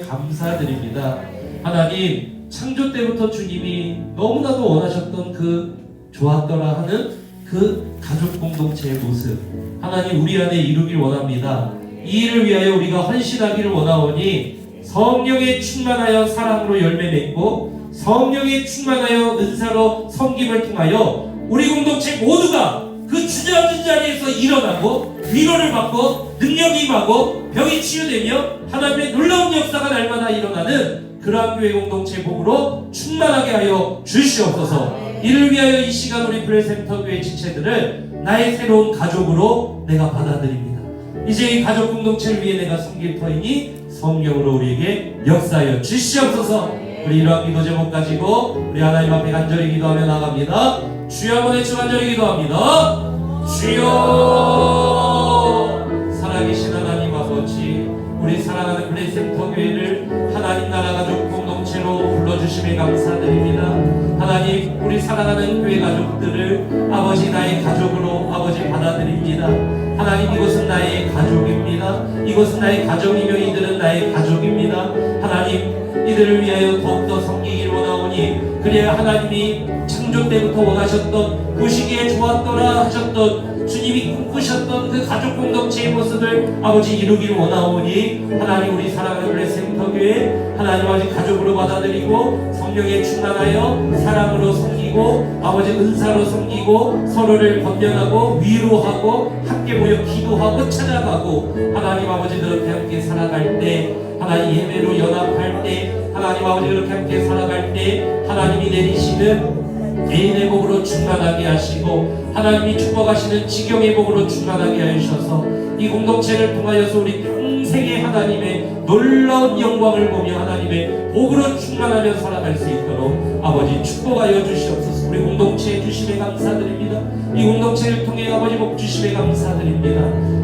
감사드립니다. 하나님, 창조 때부터 주님이 너무나도 원하셨던 그 좋았더라 하는 그 가족 공동체의 모습, 하나님 우리 안에 이루길 원합니다. 이 일을 위하여 우리가 헌신하기를 원하오니 성령에 충만하여 사랑으로 열매 맺고 성령에 충만하여 은사로 섬김을 통하여 우리 공동체 모두가 그 주저앉은 자리에서 일어나고 위로를 받고 능력이 임하고 병이 치유되며 하나님의 놀라운 역사가 날마다 일어나는 그러한 교회 공동체 복으로 충만하게 하여 주시옵소서. 이를 위하여 이 시간 우리 브레센터 교회 지체들을 나의 새로운 가족으로 내가 받아들입니다. 이제 이 가족 공동체를 위해 내가 섬길 터이니 성령으로 우리에게 역사하여 주시옵소서. 우리 이러한 기도 제목 가지고 우리 하나님 앞에 간절히 기도하며 나갑니다. 주여 한번 외쳐 간절히 기도합니다. 주여, 살아계신 하나님 아버지, 우리 사랑하는 브레센터 교회를 하나님 나라 가족 공동체로 불러주심에 감사드립니다. 하나님, 우리 사랑하는 교회 가족들을 아버지 나의 가족으로 아버지 받아들입니다. 하나님, 이곳은 나의 가족입니다. 이곳은 나의 가정이며 이들은 나의 가족입니다. 하나님, 이들을 위하여 더욱더 섬기길 원하오니 그래야 하나님이 창조 때부터 원하셨던 보시기에 좋았더라 하셨던 주님이 꿈꾸셨던 그 가족 공동체의 모습을 아버지 이루길 원하오니 하나님, 우리 사랑하는 브레센터 교회 하나님 아버지 가족으로 받아들이고 성령에 충만하여 사랑으로 섬기고 아버지 은사로 섬기고 서로를 권면하고 위로하고 함께 모여 기도하고 찾아가고 하나님 아버지 그렇게 함께 살아갈 때 하나님 예배로 연합할 때 하나님 아버지 그렇게 함께 살아갈 때 하나님이 내리시는 개인의 복으로 충만하게 하시고 하나님이 축복하시는 지경의 복으로 충만하게 하셔서 이 공동체를 통하여서 우리 평생의 하나님의 놀라운 영광을 보며 하나님의 복으로 충만하며 살아갈 수 있도록 아버지 축복하여 주시옵소서. 우리 공동체에 주심에 감사드립니다. 이 공동체를 통해 아버지 복 주심에 감사드립니다.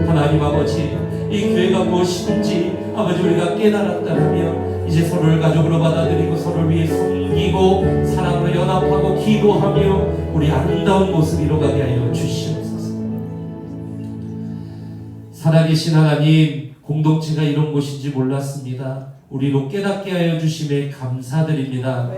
하나님 아버지, 이 교회가 무엇인지 아버지 우리가 깨달았다면 이제 서로를 가족으로 받아들이고 서로를 위해 섬기고 사랑으로 연합하고 기도하며 우리 아름다운 모습 이뤄가게 하여 주시옵소서. 살아계신 하나님, 공동체가 이런 곳인지 몰랐습니다. 우리로 깨닫게 하여 주심에 감사드립니다.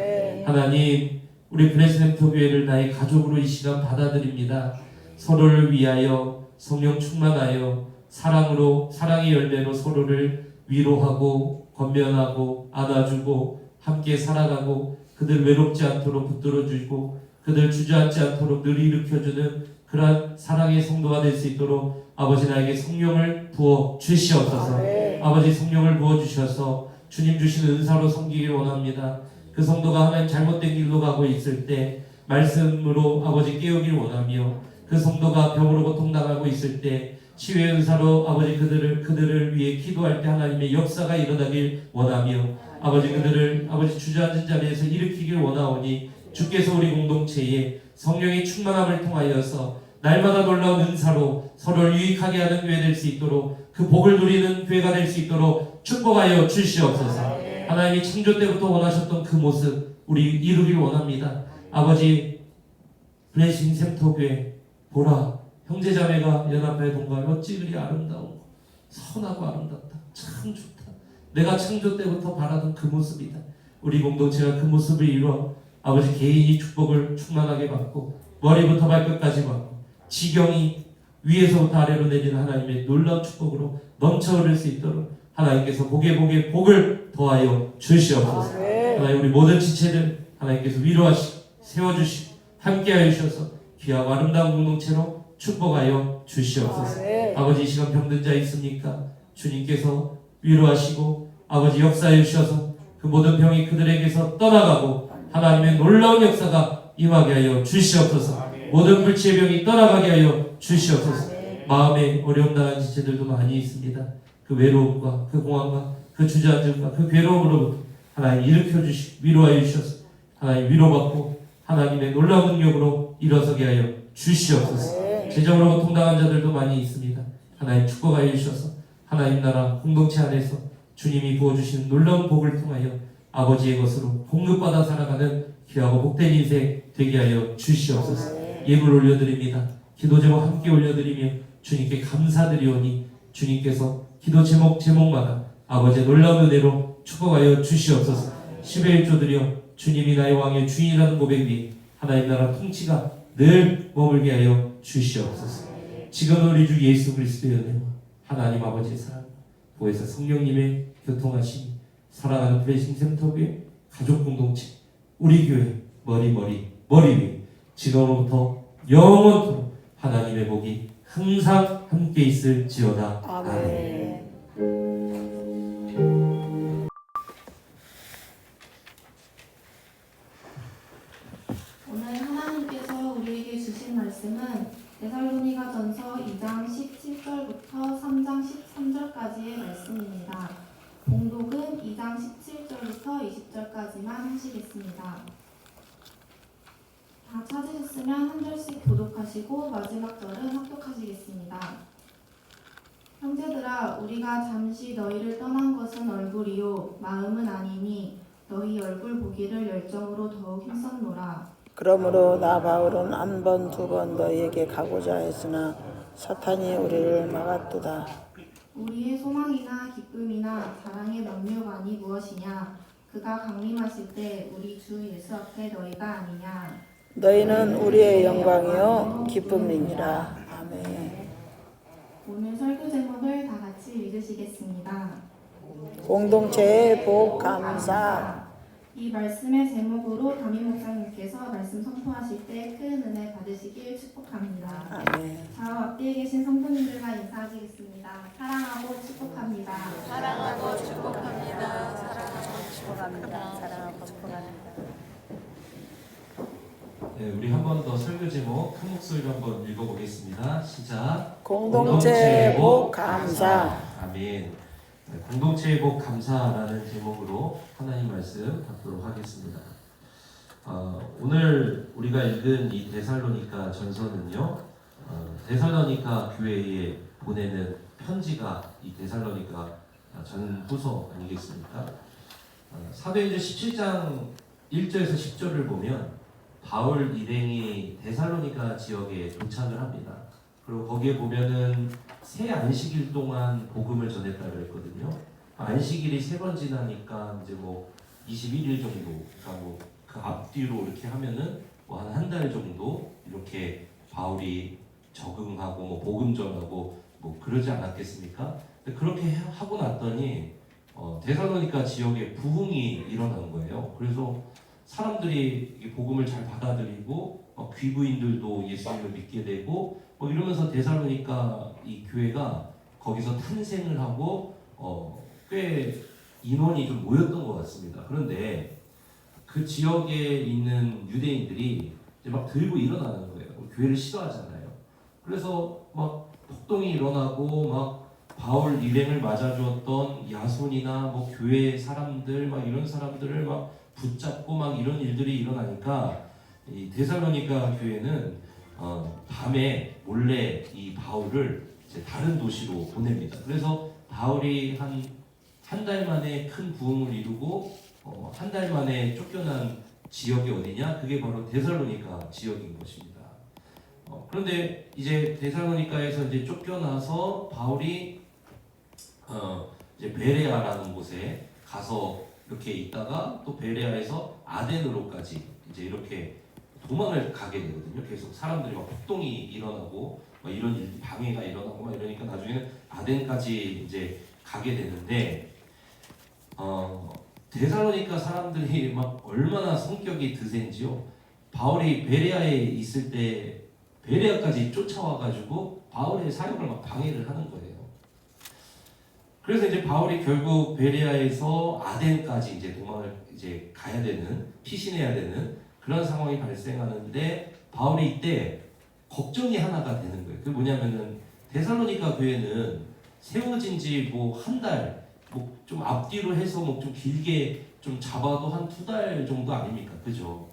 하나님, 우리 브레센터 교회를 나의 가족으로 이 시간 받아들입니다. 서로를 위하여 성령 충만하여 사랑으로, 사랑의 열매로 서로를 위로하고 권면하고 안아주고 함께 살아가고 그들 외롭지 않도록 붙들어주고 그들 주저앉지 않도록 늘 일으켜주는 그러한 사랑의 성도가 될 수 있도록 아버지 나에게 성령을 부어 주시옵소서. 아버지 성령을 부어 주셔서 주님 주시는 은사로 섬기길 원합니다. 그 성도가 하나님 잘못된 길로 가고 있을 때 말씀으로 아버지 깨우길 원하며 그 성도가 병으로 고통당하고 있을 때 치유의 은사로 아버지 그들을 위해 기도할 때 하나님의 역사가 일어나길 원하며 아버지 그들을 아버지 주저앉은 자리에서 일으키길 원하오니 주께서 우리 공동체에 성령의 충만함을 통하여서 날마다 놀라운 은사로 서로를 유익하게 하는 교회 될 수 있도록 그 복을 누리는 교회가 될 수 있도록 축복하여 주시옵소서. 하나님이 창조 때부터 원하셨던 그 모습 우리 이루길 원합니다. 아버지, 브레싱 샘터교회 보라, 형제자매가 연합하여 동거하여 어찌 그리 아름다운 선하고 아름답다. 참 좋다. 내가 창조 때부터 바라던 그 모습이다. 우리 공동체가 그 모습을 이루어 아버지 개인이 축복을 충만하게 받고 머리부터 발끝까지 받고 지경이 위에서부터 아래로 내리는 하나님의 놀라운 축복으로 넘쳐 흐를 수 있도록 하나님께서 복에 복을 더하여 주시옵소서. 하나님, 우리 모든 지체들 하나님께서 위로하시고 세워주시고 함께하여 주셔서 귀하고 아름다운 공동체로 축복하여 주시옵소서. 아버지, 이 시간 병든 자 있습니까? 주님께서 위로하시고 아버지 역사해 주셔서 그 모든 병이 그들에게서 떠나가고 하나님의 놀라운 역사가 임하게 하여 주시옵소서. 모든 불치의 병이 떠나가게 하여 주시옵소서. 마음에 어려움 당한 지체들도 많이 있습니다. 그 외로움과 그 공황과 그 주저앉음과 그 괴로움으로부터 하나님 일으켜 주시고 위로하여 주셔서 하나님 위로받고 하나님의 놀라운 능력으로 일어서게 하여 주시옵소서. 재정으로 고통당한 자들도 많이 있습니다. 하나님 축복하여 주셔서 하나님 나라 공동체 안에서 주님이 부어주시는 놀라운 복을 통하여 아버지의 것으로 공급받아 살아가는 귀하고 복된 인생 되게 하여 주시옵소서. 예물 올려드립니다. 기도 제목 함께 올려드리며 주님께 감사드리오니 주님께서 기도 제목마다 아버지의 놀라운 은혜로 축복하여 주시옵소서. 10의 1조 드려 주님이 나의 왕의 주인이라는 고백 위에 하나님 나라 통치가 늘 머물게 하여 주시옵소서. 지금 우리 주 예수 그리스도의 은혜와 하나님 아버지의 사랑, 보혜사 성령님의 교통하심이 사랑하는 플레이싱 센터교회 가족 공동체 우리 교회 머리 위에 지금부터 영원토록 하나님의 복이 항상 함께 있을지어다. 아멘. 오늘 하나님께서 우리에게 주신 말씀은 데살로니가전서 2장 17절부터 3장 13절까지의 말씀입니다. 봉독은 2장 17절부터 20절까지만 하시겠습니다. 다 찾으셨으면 한 절씩 교독하시고 마지막 절은 합독하시겠습니다. 형제들아, 우리가 잠시 너희를 떠난 것은 얼굴이요 마음은 아니니 너희 얼굴 보기를 열정으로 더욱 힘썼노라. 그러므로 나 바울은 한 번 두 번 너희에게 가고자 했으나 사탄이 우리를 막았도다. 우리의 소망이나 기쁨이나 자랑의 면류관이 무엇이냐? 그가 강림하실 때 우리 주 예수 앞에 너희가 아니냐? 너희는 우리의 영광이요 기쁨이니라. 아멘. 오늘 설교 제목을 다 같이 읽으시겠습니다. 공동체의 복 감사. 이 말씀의 제목으로 담임 목사님께서 말씀 선포하실 때 큰 은혜 받으시길 축복합니다. 아멘. 좌우 앞뒤에 계신 성도님들과 인사하시겠습니다. 사랑하고 축복합니다. 사랑하고 축복합니다. 사랑하고 축복합니다. 사랑하고 축복합니다. 네, 우리 한 번 더 설교 제목 큰 목소리로 한번 읽어보겠습니다. 시작. 공동체의 복 감사. 아멘. 네, 공동체의 복 감사라는 제목으로 하나님 말씀 받도록 하겠습니다. 오늘 우리가 읽은 이 데살로니가 전서는요, 데살로니가 교회에 보내는 편지가 이 데살로니가 전후서 아니겠습니까? 사도행전 17장 1절에서 10절을 보면 바울 일행이 데살로니가 지역에 도착을 합니다. 그리고 거기에 보면은 새 안식일 동안 복음을 전했다고 그랬거든요. 안식일이 3번 지나니까 이제 뭐 21일 정도, 그러니까 뭐 그 앞뒤로 이렇게 하면은 뭐 한 달 정도 이렇게 바울이 적응하고 뭐 복음 전하고 뭐 그러지 않았겠습니까? 근데 그렇게 하고 났더니 데살로니가 지역에 부흥이 일어난 거예요. 그래서 사람들이 이 복음을 잘 받아들이고 귀부인들도 예수님을 믿게 되고 뭐 이러면서 데살로니가 이 교회가 거기서 탄생을 하고 꽤 인원이 좀 모였던 것 같습니다. 그런데 그 지역에 있는 유대인들이 이제 막 들고 일어나는 거예요. 교회를 싫어하잖아요. 그래서 막 폭동이 일어나고 막 바울 일행을 맞아주었던 야손이나 뭐 교회 사람들 막 이런 사람들을 막 붙잡고 막 이런 일들이 일어나니까 이 데살로니가 교회는 밤에 몰래 이 바울을 이제 다른 도시로 보냅니다. 그래서 바울이 한 달 만에 큰 부흥을 이루고 한 달 만에 쫓겨난 지역이 어디냐? 그게 바로 데살로니가 지역인 것입니다. 그런데 이제 데살로니가에서 이제 쫓겨나서 바울이 이제 베레아라는 곳에 가서 이렇게 있다가 또 베레아에서 아덴으로까지 이제 이렇게 도망을 가게 되거든요. 계속 사람들이 막 폭동이 일어나고 막 이런 일, 방해가 일어나고 막 이러니까 나중에는 아덴까지 이제 가게 되는데 데살로니가 사람들이 막 얼마나 성격이 드센지요. 바울이 베레아에 있을 때 베레아까지 쫓아와가지고 바울의 사역을 막 방해를 하는 거예요. 그래서 이제 바울이 결국 베레아에서 아덴까지 이제 도망을 이제 가야 되는, 피신해야 되는 그런 상황이 발생하는데 바울이 이때 걱정이 하나가 되는 거예요. 그게 뭐냐면은 데살로니가 교회는 세워진 지 뭐 한 달, 뭐 좀 앞뒤로 해서 뭐 좀 길게 좀 잡아도 한 2달 정도 아닙니까? 그죠?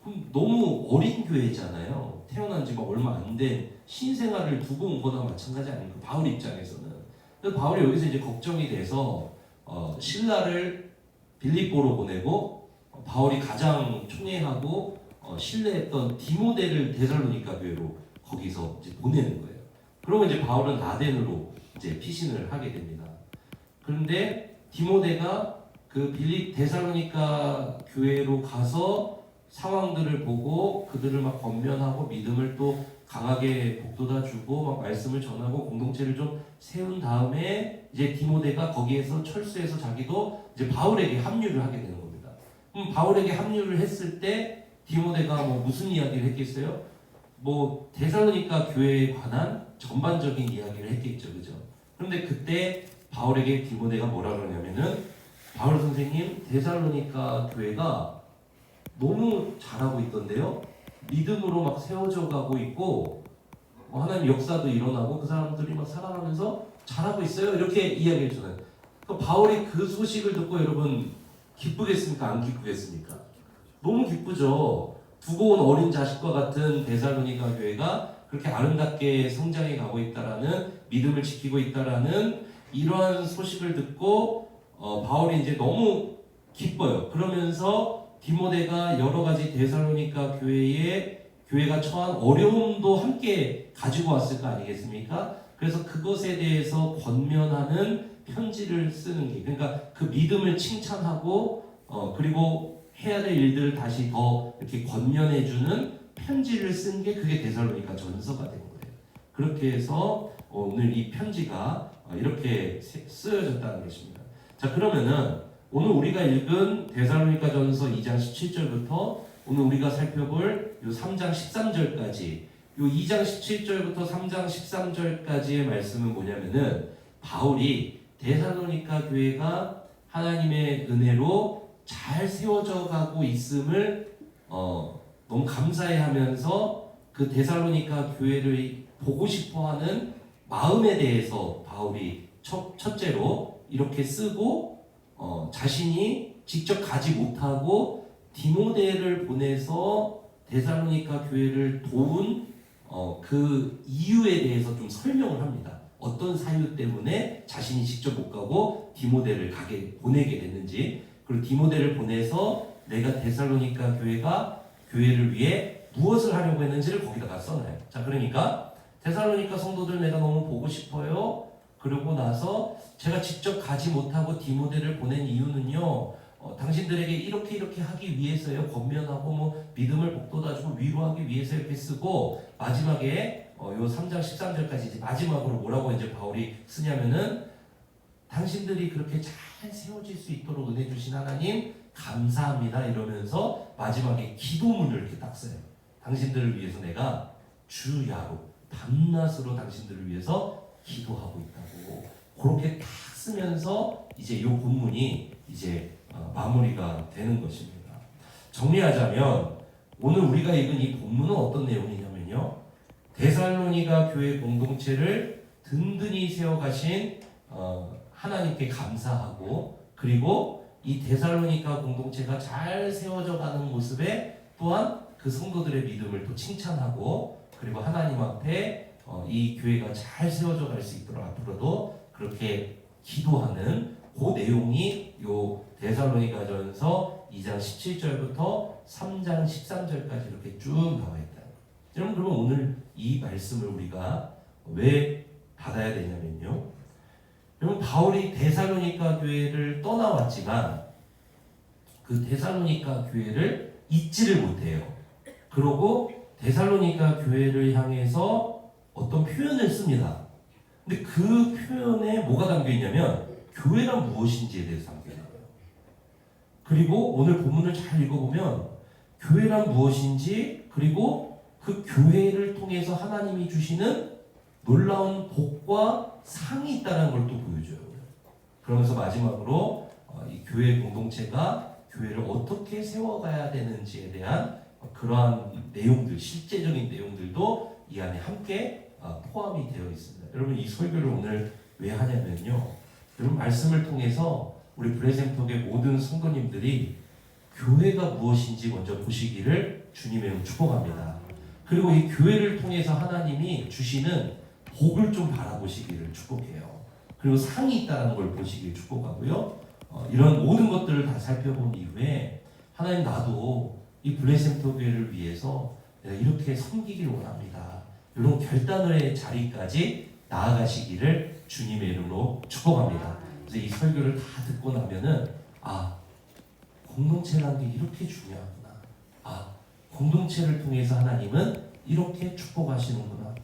그럼 너무 어린 교회잖아요. 태어난 지가 얼마 안 된 신생아를 두고 온 거나 마찬가지 아닙니까? 바울 입장에서는. 그래서 바울이 여기서 이제 걱정이 돼서 신라를 빌립보로 보내고 바울이 가장 총애하고 신뢰했던 디모데를 데살로니가 교회로 거기서 이제 보내는 거예요. 그러면 이제 바울은 아덴으로 이제 피신을 하게 됩니다. 그런데 디모데가 그 빌립 데살로니가 교회로 가서 상황들을 보고 그들을 막 권면하고 믿음을 또 강하게 북돋아주고 막 말씀을 전하고 공동체를 좀 세운 다음에 이제 디모데가 거기에서 철수해서 자기도 이제 바울에게 합류를 하게 되는 겁니다. 바울에게 합류를 했을 때 디모데가 뭐 무슨 이야기를 했겠어요? 뭐 데살로니가 교회에 관한 전반적인 이야기를 했겠죠, 그죠? 그런데 그때 바울에게 디모데가 뭐라 그러냐면은 바울 선생님 데살로니가 교회가 너무 잘하고 있던데요. 믿음으로 막 세워져 가고 있고 하나님 역사도 일어나고 그 사람들이 막 살아가면서 잘하고 있어요. 이렇게 이야기해 주잖아요. 그러니까 바울이 그 소식을 듣고 여러분 기쁘겠습니까? 안 기쁘겠습니까? 너무 기쁘죠. 두고 온 어린 자식과 같은 데살로니가 교회가 그렇게 아름답게 성장해 가고 있다라는 믿음을 지키고 있다라는 이러한 소식을 듣고 바울이 이제 너무 기뻐요. 그러면서 디모데가 여러 가지 데살로니가 교회가 처한 어려움도 함께 가지고 왔을 거 아니겠습니까? 그래서 그것에 대해서 권면하는 편지를 쓰는 게, 그러니까 그 믿음을 칭찬하고 그리고 해야 될 일들을 다시 더 이렇게 권면해주는 편지를 쓴 게 그게 데살로니가 전서가 된 거예요. 그렇게 해서 오늘 이 편지가 이렇게 쓰여졌다는 것입니다. 자, 그러면은 오늘 우리가 읽은 데살로니가 전서 2장 17절부터 오늘 우리가 살펴볼 요 3장 13절까지 요 2장 17절부터 3장 13절까지의 말씀은 뭐냐면은 바울이 데살로니가 교회가 하나님의 은혜로 잘 세워져 가고 있음을 너무 감사해하면서 그 데살로니가 교회를 보고 싶어하는 마음에 대해서 바울이 첫째로 이렇게 쓰고 자신이 직접 가지 못하고 디모데를 보내서 데살로니가 교회를 도운 그 이유에 대해서 좀 설명을 합니다. 어떤 사유 때문에 자신이 직접 못 가고 디모데를 보내게 됐는지, 그리고 디모데를 보내서 내가 데살로니가 교회를 위해 무엇을 하려고 했는지를 거기다가 써놔요. 자, 그러니까 데살로니가 성도들 내가 너무 보고 싶어요. 그러고 나서 제가 직접 가지 못하고 디모데를 보낸 이유는요, 당신들에게 이렇게 하기 위해서요. 권면하고 뭐 믿음을 북돋아주고 위로하기 위해서 이렇게 쓰고, 마지막에 요 3장 13절까지 이제 마지막으로 뭐라고 이제 바울이 쓰냐면은 당신들이 그렇게 잘 세워질 수 있도록 은혜 주신 하나님 감사합니다 이러면서 마지막에 기도문을 이렇게 딱 써요. 당신들을 위해서 내가 주야로 밤낮으로 당신들을 위해서 기도하고 있다고 그렇게 딱 쓰면서 이제 요 본문이 이제 마무리가 되는 것입니다. 정리하자면 오늘 우리가 읽은 이 본문은 어떤 내용이냐면요, 데살로니가 교회 공동체를 든든히 세워가신 하나님께 감사하고, 그리고 이 데살로니가 공동체가 잘 세워져 가는 모습에 또한 그 성도들의 믿음을 또 칭찬하고, 그리고 하나님 앞에 이 교회가 잘 세워져 갈 수 있도록 앞으로도 그렇게 기도하는 그 내용이 요 데살로니가전서 2장 17절부터 3장 13절까지 이렇게 쭉 나와 있다. 여러분, 그러면 오늘 이 말씀을 우리가 왜 받아야 되냐면요, 여러분, 바울이 데살로니가 교회를 떠나왔지만 그 데살로니가 교회를 잊지를 못해요. 그러고 데살로니가 교회를 향해서 어떤 표현을 씁니다. 근데 그 표현에 뭐가 담겨 있냐면 교회란 무엇인지에 대해서 담겨 있는 거예요. 그리고 오늘 본문을 잘 읽어보면 교회란 무엇인지, 그리고 그 교회를 통해서 하나님이 주시는 놀라운 복과 상이 있다는 걸 또 보여줘요. 그러면서 마지막으로 이 교회 공동체가 교회를 어떻게 세워가야 되는지에 대한 그러한 내용들, 실제적인 내용들도 이 안에 함께 포함이 되어 있습니다. 여러분, 이 설교를 오늘 왜 하냐면요, 여러분, 말씀을 통해서 우리 브레센톡의 모든 성도님들이 교회가 무엇인지 먼저 보시기를 주님의 축복합니다. 그리고 이 교회를 통해서 하나님이 주시는 복을 좀 바라보시기를 축복해요. 그리고 상이 있다는 걸 보시기를 축복하고요. 이런 모든 것들을 다 살펴본 이후에 하나님, 나도 이 블레셈토 교회를 위해서 내가 이렇게 섬기길 원합니다. 이런 결단의 자리까지 나아가시기를 주님의 이름으로 축복합니다. 그래서 이 설교를 다 듣고 나면은 공동체라는 게 이렇게 중요하구나. 공동체를 통해서 하나님은 이렇게 축복하시는구나.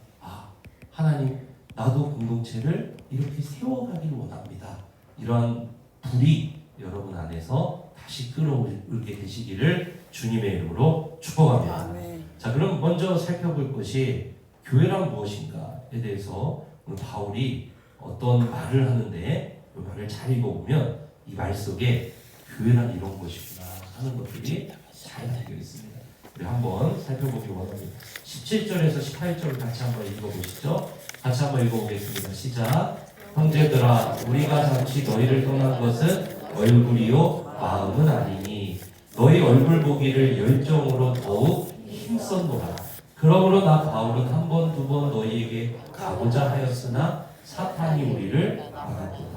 하나님 나도 공동체를 이렇게 세워가기를 원합니다. 이러한 불이 여러분 안에서 다시 끌어올게 되시기를 주님의 이름으로 축복합니다. 아멘. 자, 그럼 먼저 살펴볼 것이 교회란 무엇인가에 대해서 오늘 바울이 어떤 말을 하는데 그 말을 잘 읽어보면 이 말 속에 교회란 이런 것이구나 하는 것들이 잘 담겨 있습니다. 우리 한번 살펴보기 원합니다. 17절에서 18절을 같이 한번 읽어보시죠. 같이 한번 읽어보겠습니다. 시작. 형제들아 우리가 잠시 너희를 떠난 것은 얼굴이요 마음은 아니니 너희 얼굴 보기를 열정으로 더욱 힘썼노라. 그러므로 나 바울은 한 번 두 번 너희에게 가고자 하였으나 사탄이 우리를 막았도다.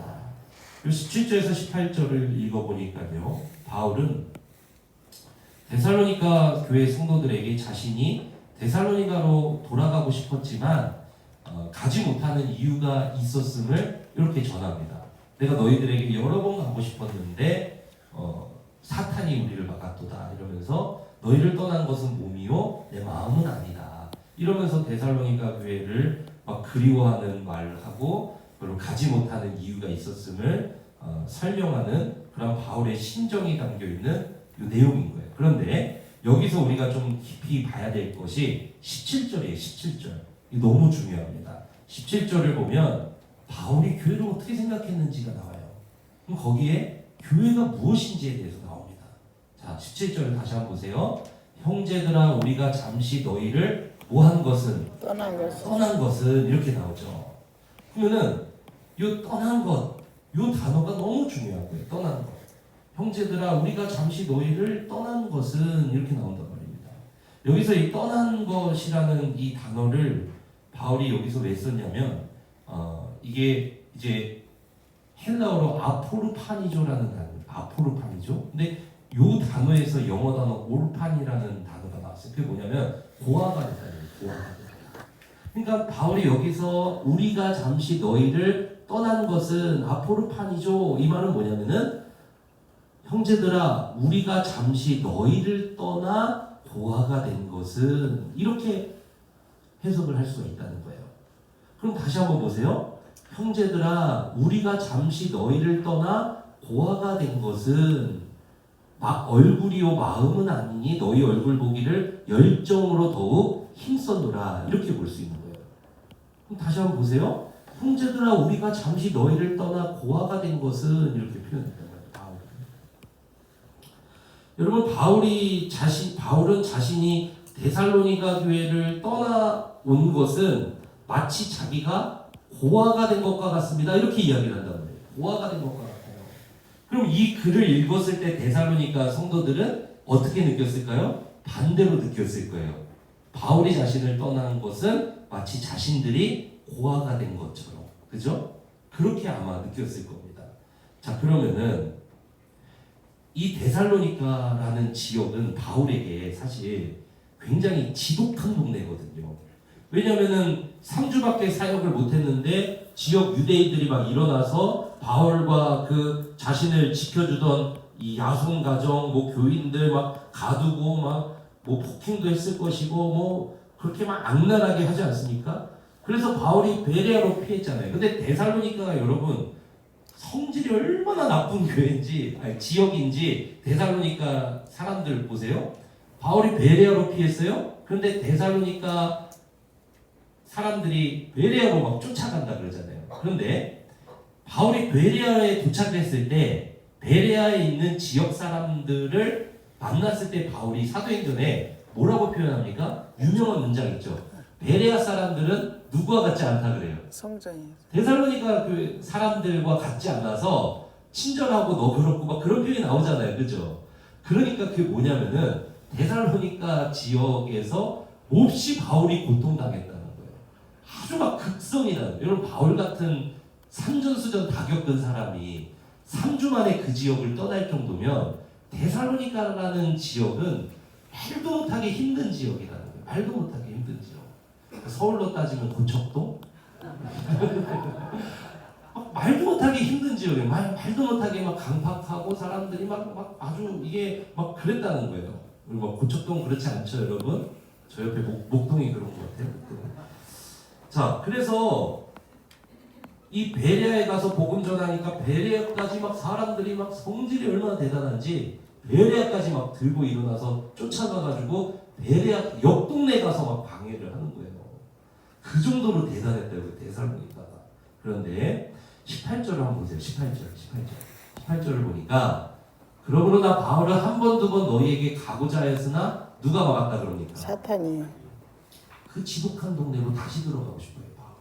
17절에서 18절을 읽어보니까요, 바울은 데살로니가 교회 성도들에게 자신이 데살로니가로 돌아가고 싶었지만 가지 못하는 이유가 있었음을 이렇게 전합니다. 내가 너희들에게 여러 번 가고 싶었는데 사탄이 우리를 막았도다 이러면서 너희를 떠난 것은 몸이요 내 마음은 아니다 이러면서 데살로니가 교회를 막 그리워하는 말을 하고 그리고 가지 못하는 이유가 있었음을 설명하는 그런 바울의 심정이 담겨있는 이 내용인 거예요. 그런데 여기서 우리가 좀 깊이 봐야 될 것이 17절이에요. 17절. 이게 너무 중요합니다. 17절을 보면 바울이 교회를 어떻게 생각했는지가 나와요. 그럼 거기에 교회가 무엇인지에 대해서 나옵니다. 자, 17절을 다시 한번 보세요. 형제들아 우리가 잠시 너희를 뭐한 것은 떠난 것은 이렇게 나오죠. 그러면은 이 떠난 것, 이 단어가 너무 중요한 거예요. 떠난 것. 형제들아 우리가 잠시 너희를 떠난 것은 이렇게 나온단 말입니다. 여기서 이 떠난 것이라는 이 단어를 바울이 여기서 왜 썼냐면 이게 이제 헬라어로 아포르파니조라는 단어예요. 아포르파니조. 근데 이 단어에서 영어 단어 올판이라는 단어가 나왔어요. 그게 뭐냐면 고아가 됐다는 거예요. 고아가 됐다. 그러니까 바울이 여기서 우리가 잠시 너희를 떠난 것은 아포르파니조 이 말은 뭐냐면은 형제들아 우리가 잠시 너희를 떠나 고아가 된 것은 이렇게 해석을 할 수가 있다는 거예요. 그럼 다시 한번 보세요. 형제들아 우리가 잠시 너희를 떠나 고아가 된 것은 얼굴이요 마음은 아니니 너희 얼굴 보기를 열정으로 더욱 힘썼노라 이렇게 볼 수 있는 거예요. 그럼 다시 한번 보세요. 형제들아 우리가 잠시 너희를 떠나 고아가 된 것은 이렇게 표현했단 말이에요. 여러분 바울은 자신이 데살로니가 교회를 떠나온 것은 마치 자기가 고아가 된 것과 같습니다. 이렇게 이야기를 한단 말이에요. 고아가 된 것과 같아요. 그럼 이 글을 읽었을 때 데살로니가 성도들은 어떻게 느꼈을까요? 반대로 느꼈을 거예요. 바울이 자신을 떠난 것은 마치 자신들이 고아가 된 것처럼, 그죠? 그렇게 아마 느꼈을 겁니다. 자, 그러면은 이 데살로니가라는 지역은 바울에게 사실 굉장히 지독한 동네거든요. 왜냐면은 3주밖에 사역을 못했는데 지역 유대인들이 막 일어나서 바울과 그 자신을 지켜주던 이 야손 가정, 뭐 교인들 막 가두고 막 뭐 폭행도 했을 것이고 뭐 그렇게 막 악랄하게 하지 않습니까? 그래서 바울이 베레아로 피했잖아요. 근데 데살로니가가 여러분 성질이 얼마나 나쁜 교회인지 지역인지 데살로니가 사람들 보세요. 바울이 베레아로 피했어요. 그런데 데살로니가 사람들이 베레아로 막 쫓아간다 그러잖아요. 그런데 바울이 베레아에 도착했을 때 베레아에 있는 지역 사람들을 만났을 때 바울이 사도행전에 뭐라고 표현합니까? 유명한 문장 있죠. 베레아 사람들은 누구와 같지 않다 그래요. 성전이. 데살로니가 그 사람들과 같지 않아서 친절하고 너그럽고 막 그런 표현이 나오잖아요. 그죠? 그러니까 그게 뭐냐면은 데살로니가 지역에서 몹시 바울이 고통당했다는 거예요. 아주 막 극성이 나요. 여러분 바울 같은 산전수전 다 겪은 사람이 3주 만에 그 지역을 떠날 정도면 데살로니가라는 지역은 말도 못하게 힘든 지역이라는 거예요. 말도 못하게 힘든 지역. 서울로 따지면 고척동? 말도 못하게 힘든 지역에 말도 못하게 막 강팍하고 사람들이 막 아주 이게 막 그랬다는 거예요. 그리고 막 고척동 그렇지 않죠, 여러분? 저 옆에 목동이 그런 것 같아요. 목동. 자, 그래서 이 베레아에 가서 복음 전하니까 베레아까지 막 사람들이 막 성질이 얼마나 대단한지 베레아까지 막 들고 일어나서 쫓아가가지고 베레아 옆 동네 가서 막 방해를 하는 거예요. 그 정도로 대단했다고 데살로니가가. 그런데 18절을 한번 보세요. 18절을 보니까 그러므로 바울은 한 번 두 번 너희에게 가고자 하였으나 누가 막았다 그러니까 사탄이. 그 지독한 동네로 다시 들어가고 싶어요. 바울은.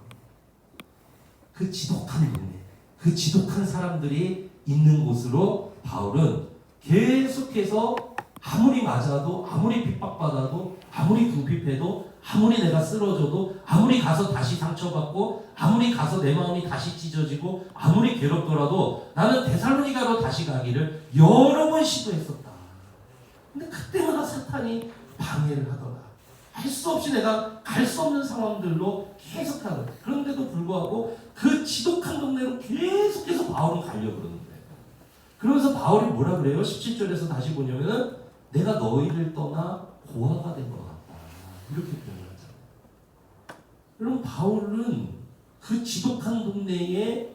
그 지독한 동네, 그 지독한 사람들이 있는 곳으로 바울은 계속해서 아무리 맞아도, 아무리 핍박받아도, 아무리 궁핍해도, 아무리 내가 쓰러져도, 아무리 가서 다시 상처받고, 아무리 가서 내 마음이 다시 찢어지고, 아무리 괴롭더라도 나는 데살로니가로 다시 가기를 여러 번 시도했었다. 근데 그때마다 사탄이 방해를 하더라. 할 수 없이 내가 갈 수 없는 상황들로 계속 하는. 그런데도 불구하고 그 지독한 동네로 계속해서 바울은 가려고 그러는 거예요. 그러면서 바울이 뭐라 그래요? 17절에서 다시 보냐면은 내가 너희를 떠나 고아가 된 것 같다. 이렇게 표현을 하잖아요. 여러분, 바울은 그 지독한 동네에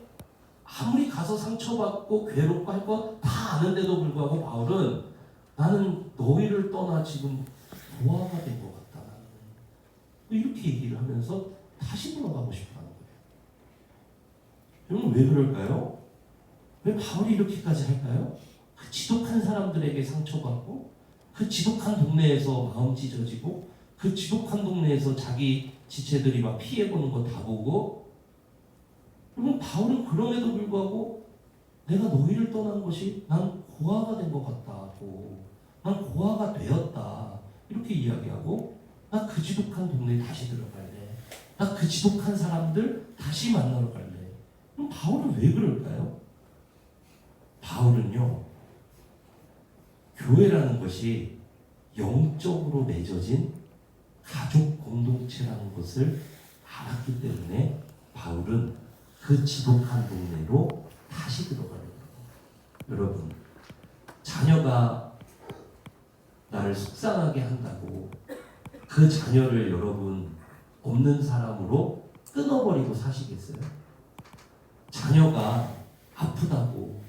아무리 가서 상처받고 괴롭고 할 거 다 아는데도 불구하고 바울은 나는 너희를 떠나 지금 고아가 된 것 같다. 이렇게 얘기를 하면서 다시 돌아가고 싶어하는 거예요. 여러분, 왜 그럴까요? 왜 바울이 이렇게까지 할까요? 그 지독한 사람들에게 상처받고 그 지독한 동네에서 마음 찢어지고 그 지독한 동네에서 자기 지체들이 막 피해보는 거 다 보고, 여러분, 바울은 그럼에도 불구하고 내가 너희를 떠난 것이 난 고아가 된 것 같다고, 난 고아가 되었다 이렇게 이야기하고, 나 그 지독한 동네에 다시 들어갈래, 나 그 지독한 사람들 다시 만나러 갈래. 그럼 바울은 왜 그럴까요? 바울은요, 교회라는 것이 영적으로 맺어진 가족 공동체라는 것을 알았기 때문에 바울은 그 지독한 동네로 다시 들어가는 거예요. 여러분, 자녀가 나를 속상하게 한다고 그 자녀를 여러분 없는 사람으로 끊어버리고 사시겠어요? 자녀가 아프다고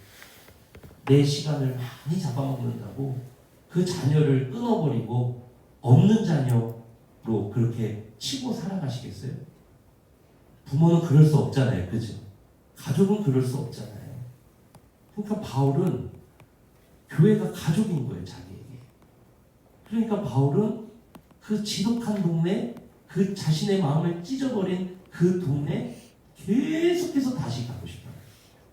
내 시간을 많이 잡아먹는다고 그 자녀를 끊어버리고 없는 자녀로 그렇게 치고 살아가시겠어요? 부모는 그럴 수 없잖아요. 그죠? 가족은 그럴 수 없잖아요. 그러니까 바울은 교회가 가족인 거예요. 자기에게. 그러니까 바울은 그 지독한 동네, 그 자신의 마음을 찢어버린 그 동네 계속해서 다시 가고 싶어요.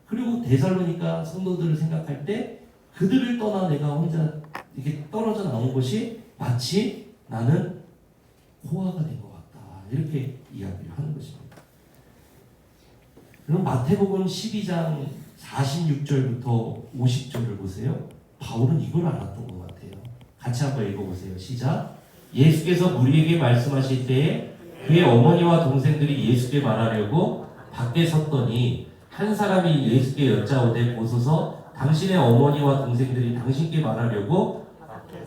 그리고 데살로니가 성도들을 생각할 때 그들을 떠나 내가 혼자 이렇게 떨어져 나온 것이 마치 나는 고아가 된 것 같다. 이렇게 이야기를 하는 것입니다. 그럼 마태복음 12장 46절부터 50절을 보세요. 바울은 이걸 알았던 것 같아요. 같이 한번 읽어보세요. 시작. 예수께서 무리에게 말씀하실 때에 그의 어머니와 동생들이 예수께 말하려고 밖에 섰더니 한 사람이 예수께 여짜오되 보소서 당신의 어머니와 동생들이 당신께 말하려고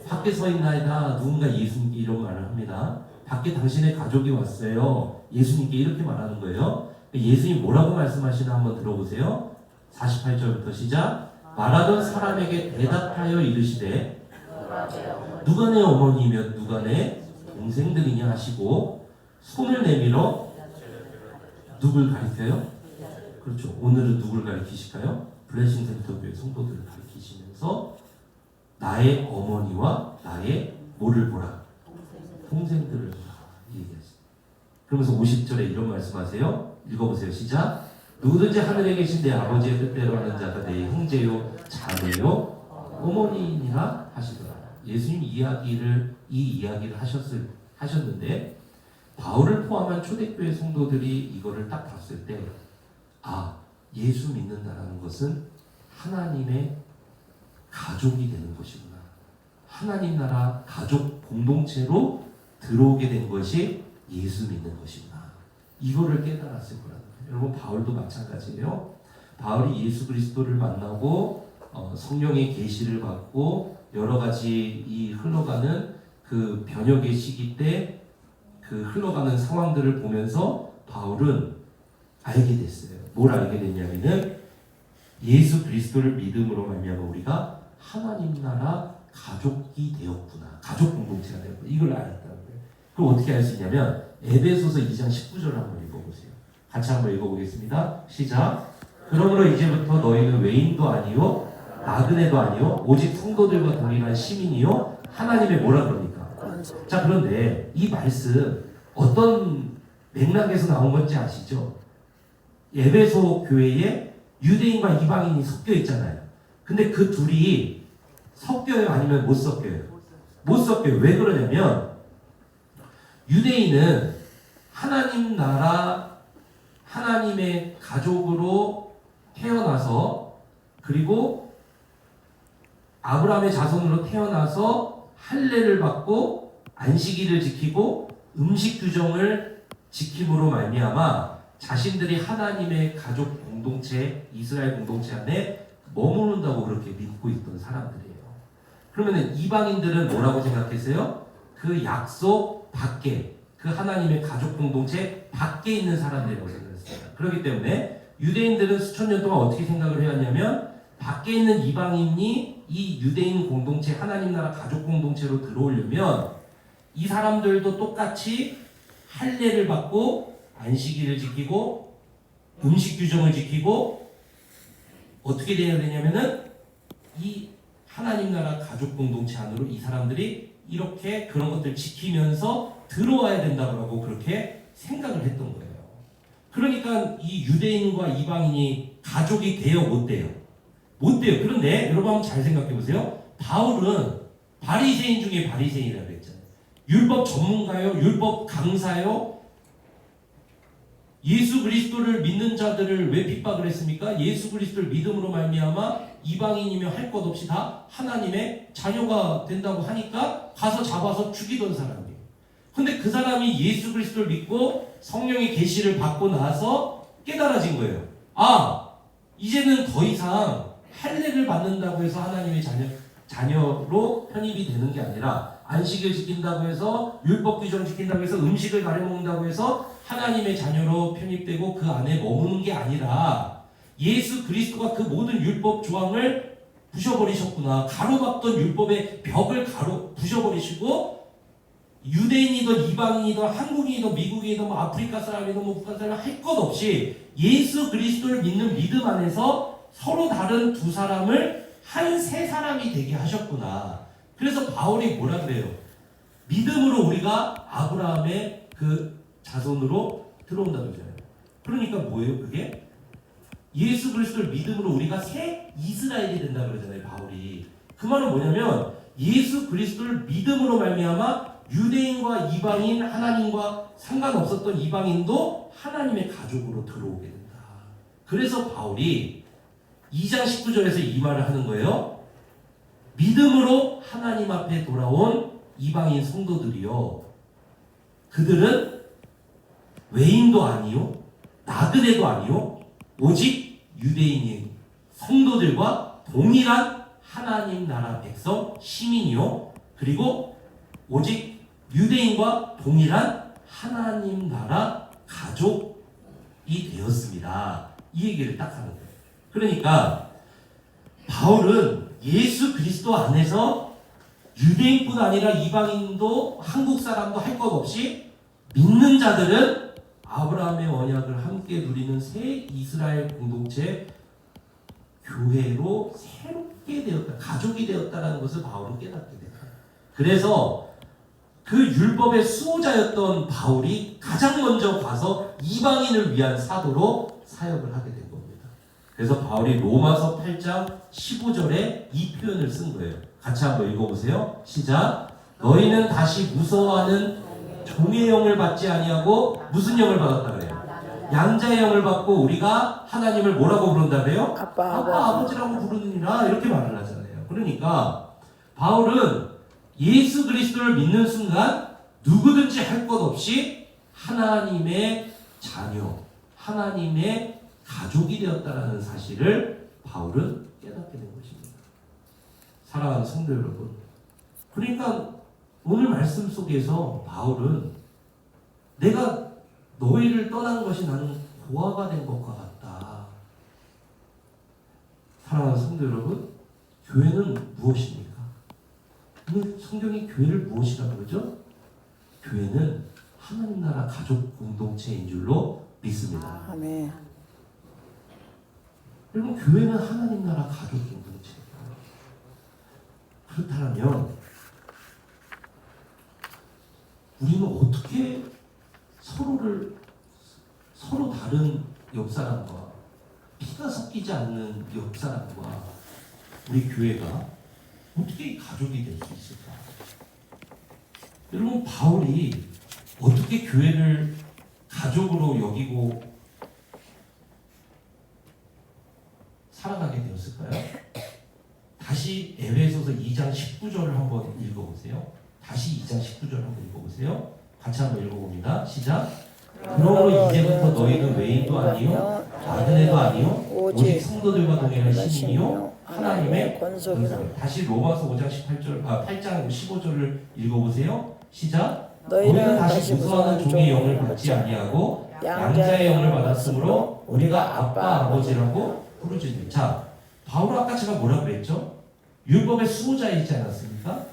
밖에 서 있나이다. 누군가 예수님께 이런 말을 합니다. 밖에 당신의 가족이 왔어요. 예수님께 이렇게 말하는 거예요. 예수님 뭐라고 말씀하시나 한번 들어보세요. 48절부터 시작. 말하던 사람에게 대답하여 이르시되 누가 내 어머니며 누가 내 동생들이냐 하시고 손을 내밀어 누굴 가리켜요? 그렇죠. 오늘은 누굴 가리키실까요? 블레싱 센터 교회 성도들을 가리키시면서 나의 어머니와 나의 뭐를 보라? 동생들을 보라. 얘기하시죠. 그러면서 50절에 이런 말씀하세요. 읽어보세요. 시작. 누구든지 하늘에 계신 내 아버지의 뜻대로 하는 자가 내 형제요 자매요 어머니니라 하시더라. 예수님 이 이야기를 하셨는데 바울을 포함한 초대교회 성도들이 이거를 딱 봤을 때 예수 믿는다라는 것은 하나님의 가족이 되는 것이구나. 하나님 나라 가족 공동체로 들어오게 된 것이 예수 믿는 것이구나. 이거를 깨달았을 거라는 거예요. 여러분, 바울도 마찬가지예요. 바울이 예수 그리스도를 만나고 성령의 계시를 받고 여러 가지 이 흘러가는 그 변혁의 시기 때 그 흘러가는 상황들을 보면서 바울은 알게 됐어요. 뭘 알게 됐냐면은 예수 그리스도를 믿음으로 말미암아 우리가 하나님 나라 가족이 되었구나. 가족 공동체가 되었구나. 이걸 알았다는 거예요. 그럼 어떻게 알 수 있냐면 에베소서 2장 19절을 한번 읽어보세요. 같이 한번 읽어보겠습니다. 시작. 그러므로 이제부터 너희는 외인도 아니요 나그네도 아니요 오직 성도들과 동일한 시민이요 하나님의 뭐라 그럽니까? 자, 그런데 이 말씀 어떤 맥락에서 나온 건지 아시죠? 에베소 교회에 유대인과 이방인이 섞여 있잖아요. 근데 그 둘이 섞여요? 아니면 못 섞여요? 못 섞여요. 왜 그러냐면 유대인은 하나님 나라 하나님의 가족으로 태어나서 그리고 아브라함의 자손으로 태어나서 할례를 받고 안식일을 지키고 음식 규정을 지킴으로 말미암아 자신들이 하나님의 가족 공동체 이스라엘 공동체 안에 머무른다고 그렇게 믿고 있던 사람들이에요. 그러면 이방인들은 뭐라고 생각했어요? 그 약속 밖에 그 하나님의 가족 공동체 밖에 있는 사람들이라고 생각했어요. 그렇기 때문에 유대인들은 수천 년 동안 어떻게 생각을 해왔냐면 밖에 있는 이방인이 이 유대인 공동체 하나님 나라 가족 공동체로 들어오려면 이 사람들도 똑같이 할례를 받고 안식일을 지키고 음식 규정을 지키고 어떻게 돼야 되냐면은 이 하나님 나라 가족 공동체 안으로 이 사람들이 이렇게 그런 것들 지키면서 들어와야 된다고 그렇게 생각을 했던 거예요. 그러니까 이 유대인과 이방인이 가족이 돼요? 못 돼요? 못 돼요. 그런데 여러분 한번 잘 생각해 보세요. 바울은 바리새인 중에 바리새인이라고 했잖아요. 율법 전문가요? 율법 강사요? 예수 그리스도를 믿는 자들을 왜 핍박을 했습니까? 예수 그리스도를 믿음으로 말미암아 이방인이면 할 것 없이 다 하나님의 자녀가 된다고 하니까 가서 잡아서 죽이던 사람이에요. 근데 그 사람이 예수 그리스도를 믿고 성령의 계시를 받고 나서 깨달아진 거예요. 아, 이제는 더 이상 할례를 받는다고 해서 하나님의 자녀로 편입이 되는 게 아니라 안식을 지킨다고 해서 율법 규정 지킨다고 해서 음식을 가려 먹는다고 해서 하나님의 자녀로 편입되고 그 안에 머무는 게 아니라 예수 그리스도가 그 모든 율법 조항을 부셔버리셨구나. 가로막던 율법의 벽을 부셔버리시고 유대인이든 이방인이든 한국인이든 미국인이든 뭐 아프리카 사람이든 뭐 북한 사람 할 것 없이 예수 그리스도를 믿는 믿음 안에서 서로 다른 두 사람을 한 세 사람이 되게 하셨구나. 그래서 바울이 뭐라 그래요? 믿음으로 우리가 아브라함의 그 자손으로 들어온다고 그러잖아요. 그러니까 뭐예요 그게? 예수 그리스도를 믿음으로 우리가 새 이스라엘이 된다 그러잖아요 바울이. 그 말은 뭐냐면 예수 그리스도를 믿음으로 말미암아 유대인과 이방인 하나님과 상관없었던 이방인도 하나님의 가족으로 들어오게 된다. 그래서 바울이 2장 19절에서 이 말을 하는 거예요. 믿음으로 하나님 앞에 돌아온 이방인 성도들이요 그들은 외인도 아니요 나그네도 아니요 오직 유대인인 성도들과 동일한 하나님 나라 백성 시민이요 그리고 오직 유대인과 동일한 하나님 나라 가족이 되었습니다. 이 얘기를 딱 하는 거예요. 그러니까 바울은 예수 그리스도 안에서 유대인뿐 아니라 이방인도 한국 사람도 할 것 없이 믿는 자들은 아브라함의 언약을 함께 누리는 새 이스라엘 공동체 교회로 새롭게 되었다, 가족이 되었다라는 것을 바울은 깨닫게 됩니다. 그래서 그 율법의 수호자였던 바울이 가장 먼저 가서 이방인을 위한 사도로 사역을 하게 된 겁니다. 그래서 바울이 로마서 8장 15절에 이 표현을 쓴 거예요. 같이 한번 읽어보세요. 시작. 너희는 다시 무서워하는 종의 영을 받지 아니하고 무슨 영을 받았다 그래요? 양자의 영을 받고 우리가 하나님을 뭐라고 부른다 그래요? 아빠 아버지라고 부르느니라 이렇게 말을 하잖아요. 그러니까 바울은 예수 그리스도를 믿는 순간 누구든지 할 것 없이 하나님의 자녀, 하나님의 가족이 되었다라는 사실을 바울은 깨닫게 된 것입니다. 사랑하는 성도 여러분, 그러니까 오늘 말씀 속에서 바울은 내가 너희를 떠난 것이 나는 고아가 된 것과 같다. 사랑하는 성도 여러분, 교회는 무엇입니까? 오늘 성경이 교회를 무엇이라고 그러죠? 교회는 하나님 나라 가족 공동체인 줄로 믿습니다. 아멘. 여러분, 교회는 하나님 나라 가족 공동체예요. 그렇다면 우리는 어떻게 서로 다른 옆사람과 피가 섞이지 않는 옆사람과 우리 교회가 어떻게 가족이 될 수 있을까? 여러분, 바울이 어떻게 교회를 가족으로 여기고 살아가게 되었을까요? 다시 에베소서 2장 19절을 한번 읽어보세요. 다시 2장 19절을 한번 읽어보세요. 같이 한번 읽어봅니다. 시작. 그러므로 이제부터 너희는 외인도 아니요 나그네도 아니요 오직 성도들과 동행할 시민이요 하나님의 권속이라. 다시 로마서 5장 8장 15절을 읽어보세요. 시작. 너희는 다시 무서워하는 종의 영을 받지 아니하고 양자의 영을 받았으므로 우리가 아빠 아버지라고 부르짖는. 자, 바울 아까 제가 뭐라고 그랬죠? 율법의 수호자이지 않았습니까?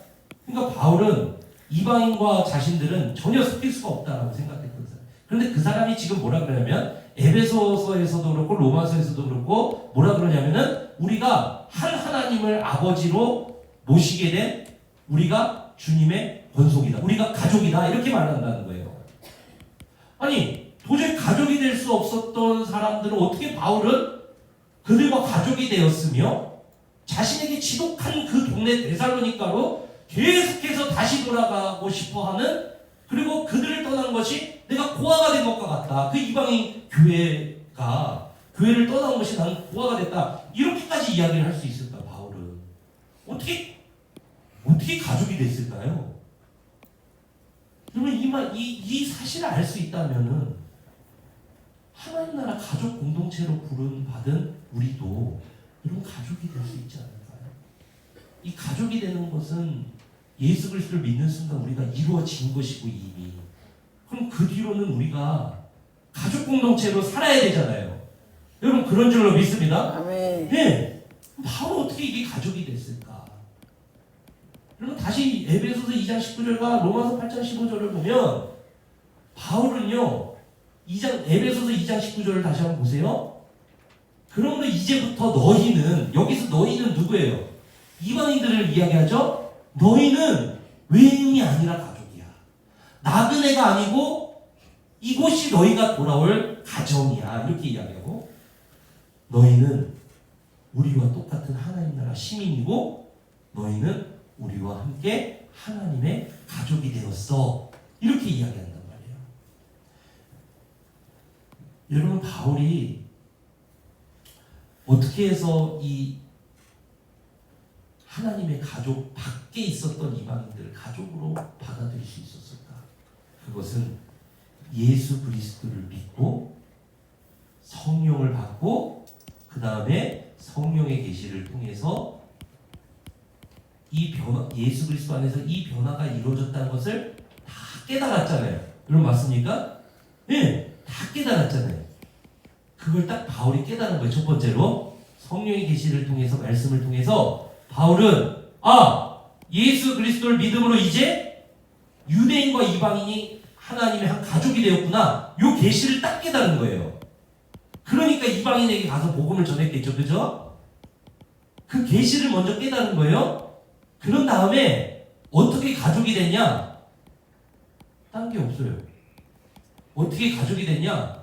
그러니까 바울은 이방인과 자신들은 전혀 섞일 수가 없다라고 생각했던 사람. 그런데 그 사람이 지금 뭐라 그러냐면 에베소서에서도 그렇고 로마서에서도 그렇고 뭐라 그러냐면은 우리가 한 하나님을 아버지로 모시게 된 우리가 주님의 권속이다. 우리가 가족이다. 이렇게 말한다는 거예요. 아니, 도저히 가족이 될 수 없었던 사람들은 어떻게 바울은 그들과 가족이 되었으며 자신에게 지독한 그 동네 데살로니가로 계속해서 다시 돌아가고 싶어하는, 그리고 그들을 떠난 것이 내가 고아가 된 것과 같다. 그 이방인 교회가 교회를 떠난 것이 나는 고아가 됐다. 이렇게까지 이야기를 할 수 있을까? 바울은 어떻게 가족이 됐을까요? 그러면 이 사실을 알 수 있다면은 하나님 나라 가족 공동체로 받은 우리도 여러분 가족이 될 수 있지 않을까요? 이 가족이 되는 것은 예수 그리스도를 믿는 순간 우리가 이루어진 것이고 이미. 그럼 그 뒤로는 우리가 가족 공동체로 살아야 되잖아요. 여러분 그런 줄로 믿습니다. 아멘. 네. 바로 어떻게 이게 가족이 됐을까? 여러분 다시 에베소서 2장 19절과 로마서 8장 15절을 보면 바울은요 에베소서 2장 19절을 다시 한번 보세요. 그러므로 이제부터 너희는, 여기서 너희는 누구예요? 이방인들을 이야기하죠. 너희는 외인이 아니라 가족이야. 나그네가 아니고 이곳이 너희가 돌아올 가정이야. 이렇게 이야기하고, 너희는 우리와 똑같은 하나님 나라 시민이고 너희는 우리와 함께 하나님의 가족이 되었어. 이렇게 이야기한단 말이에요. 여러분 바울이 어떻게 해서 이 하나님의 가족 밖에 있었던 이방인들을 가족으로 받아들일 수 있었을까? 그것은 예수 그리스도를 믿고 성령을 받고 그 다음에 성령의 계시를 통해서 이 변화, 예수 그리스도 안에서 이 변화가 이루어졌다는 것을 다 깨달았잖아요. 여러분 맞습니까? 네, 다 깨달았잖아요. 그걸 딱 바울이 깨달은 거예요. 첫 번째로 성령의 계시를 통해서, 말씀을 통해서 바울은 예수 그리스도를 믿음으로 이제 유대인과 이방인이 하나님의 한 가족이 되었구나. 요 계시를 딱 깨달은 거예요. 그러니까 이방인에게 가서 복음을 전했겠죠. 그죠? 그 계시를 먼저 깨달은 거예요. 그런 다음에 어떻게 가족이 됐냐? 딴 게 없어요. 어떻게 가족이 됐냐?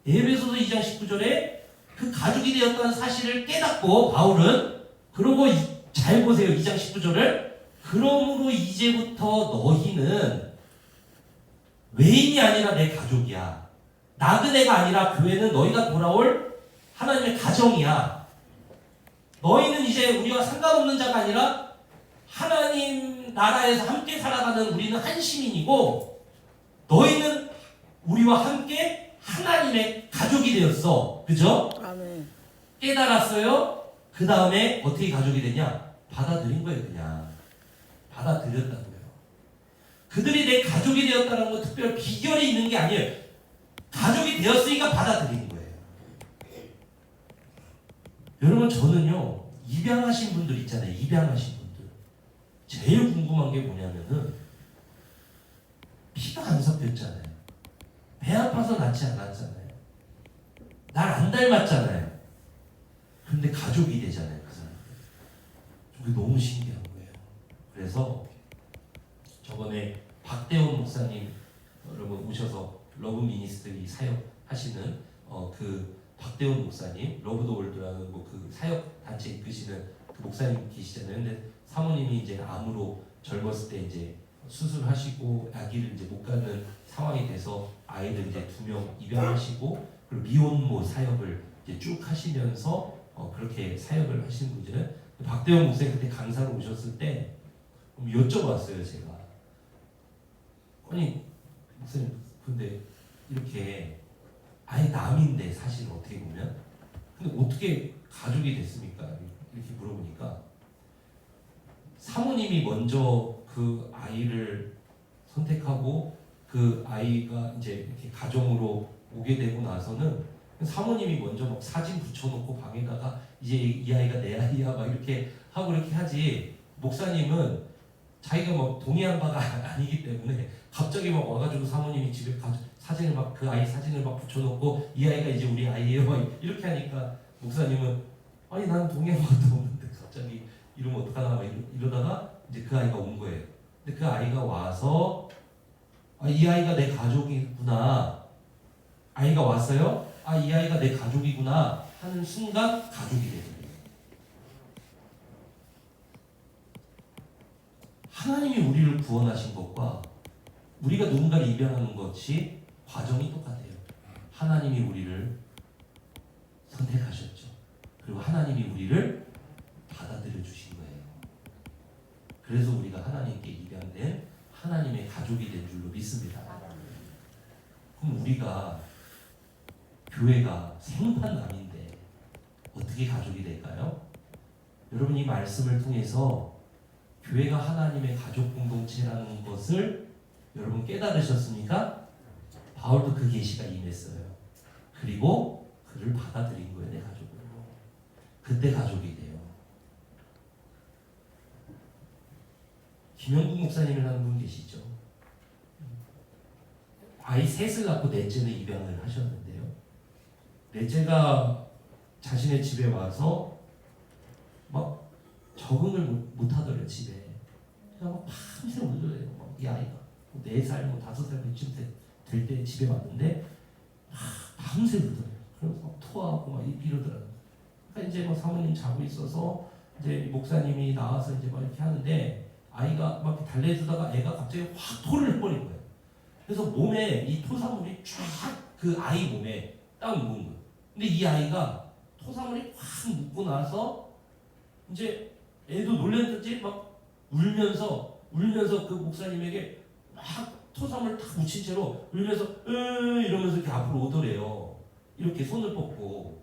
에베소서 2장 19절에 그 가족이 되었다는 사실을 깨닫고 바울은, 그러고 잘 보세요. 2장 19절을. 그러므로 이제부터 너희는 외인이 아니라 내 가족이야. 나그네가 아니라 교회는 너희가 돌아올 하나님의 가정이야. 너희는 이제 우리와 상관없는 자가 아니라 하나님 나라에서 함께 살아가는 우리는 한 시민이고, 너희는 우리와 함께 하나님의 가족이 되었어. 그죠? 아멘. 깨달았어요. 그 다음에 어떻게 가족이 되냐? 받아들인 거예요. 그냥 받아들였다고요. 그들이 내 가족이 되었다는 건 특별 비결이 있는 게 아니에요. 가족이 되었으니까 받아들인 거예요. 여러분, 저는요, 입양하신 분들 있잖아요. 입양하신 분들. 제일 궁금한 게 뭐냐면은 피가 안 섞였잖아요. 배 아파서 낳지 않았잖아요. 날 안 닮았잖아요. 근데 가족이 되잖아요. 그 사람들. 그게 너무 신기한 거예요. 그래서 저번에 박대원 목사님 여러분 오셔서 러브 미니스트리 사역 하시는 그 박대원 목사님, 러브 더 월드라는 뭐 그 사역 단체 이끄시는 그 목사님 계시잖아요. 근데 사모님이 이제 암으로 젊었을 때 이제 수술하시고 아기를 이제 못 갖는 상황이 돼서 아이들 이제 2명 입양하시고 그리고 미혼모 사역을 이제 쭉 하시면서 그렇게 사역을 하시는 분이잖아요. 박대원 목사님 그때 강사로 오셨을 때 여쭤봤어요. 제가 아니 목사님 근데 이렇게 아예 남인데 사실 어떻게 보면 근데 어떻게 가족이 됐습니까? 이렇게 물어보니까 사모님이 먼저 그 아이를 선택하고 그 아이가 이제 이렇게 가정으로 오게 되고 나서는 사모님이 먼저 막 사진 붙여놓고 방에다가 이제 이 아이가 내 아이야 막 이렇게 하고 이렇게 하지 목사님은 자기가 뭐 동의한 바가 아니기 때문에 갑자기 막 와가지고 사모님이 집에 사진을 막 그 아이 사진을 막 붙여놓고 이 아이가 이제 우리 아이예요 막 이렇게 하니까 목사님은 아니 나는 동의한 것도 없는데 갑자기 이러면 어떡하나 막 이러다가 이제 그 아이가 온 거예요. 근데 그 아이가 와서 이 아이가 내 가족이구나. 아이가 왔어요. 이 아이가 내 가족이구나 하는 순간 가족이 되거든요. 하나님이 우리를 구원하신 것과 우리가 누군가를 입양하는 것이 과정이 똑같아요. 하나님이 우리를 선택하셨죠. 그리고 하나님이 우리를 받아들여 주신 거예요. 그래서 우리가 하나님께 입양된 하나님의 가족이 된 줄로 믿습니다. 그럼 우리가 교회가 생판남인데 어떻게 가족이 될까요? 여러분 이 말씀을 통해서 교회가 하나님의 가족 공동체라는 것을 여러분 깨달으셨습니까? 바울도 그 계시가 임했어요. 그리고 그를 받아들인 거예요. 내 가족으로. 그때 가족이 돼요. 김영국 목사님이라는 분 계시죠? 아이 셋을 낳고 넷째는 입양을 하셨는데요. 넷째가 자신의 집에 와서 막 적응을 못 하더래요. 집에. 그냥 막 밤새 울더래요. 이 아이가 4살, 5살 그쯤 될 때 집에 왔는데 밤새 울더래요. 그래서 막 토하고 막 이러더라고요. 그러니까 이제 뭐 사모님 자고 있어서 이제 목사님이 나와서 이제 막 이렇게 하는데 아이가 막 달래주다가 애가 갑자기 확 토를 해버린 거예요. 그래서 몸에 이 토사물이 쫙 그 아이 몸에 딱 묻은 거예요. 근데 이 아이가 토사물이 확 묻고 나서 이제 애도 놀랐는지 막 울면서 그 목사님에게 막 토사물 탁 묻힌 채로 울면서 이러면서 이렇게 앞으로 오더래요. 이렇게 손을 뻗고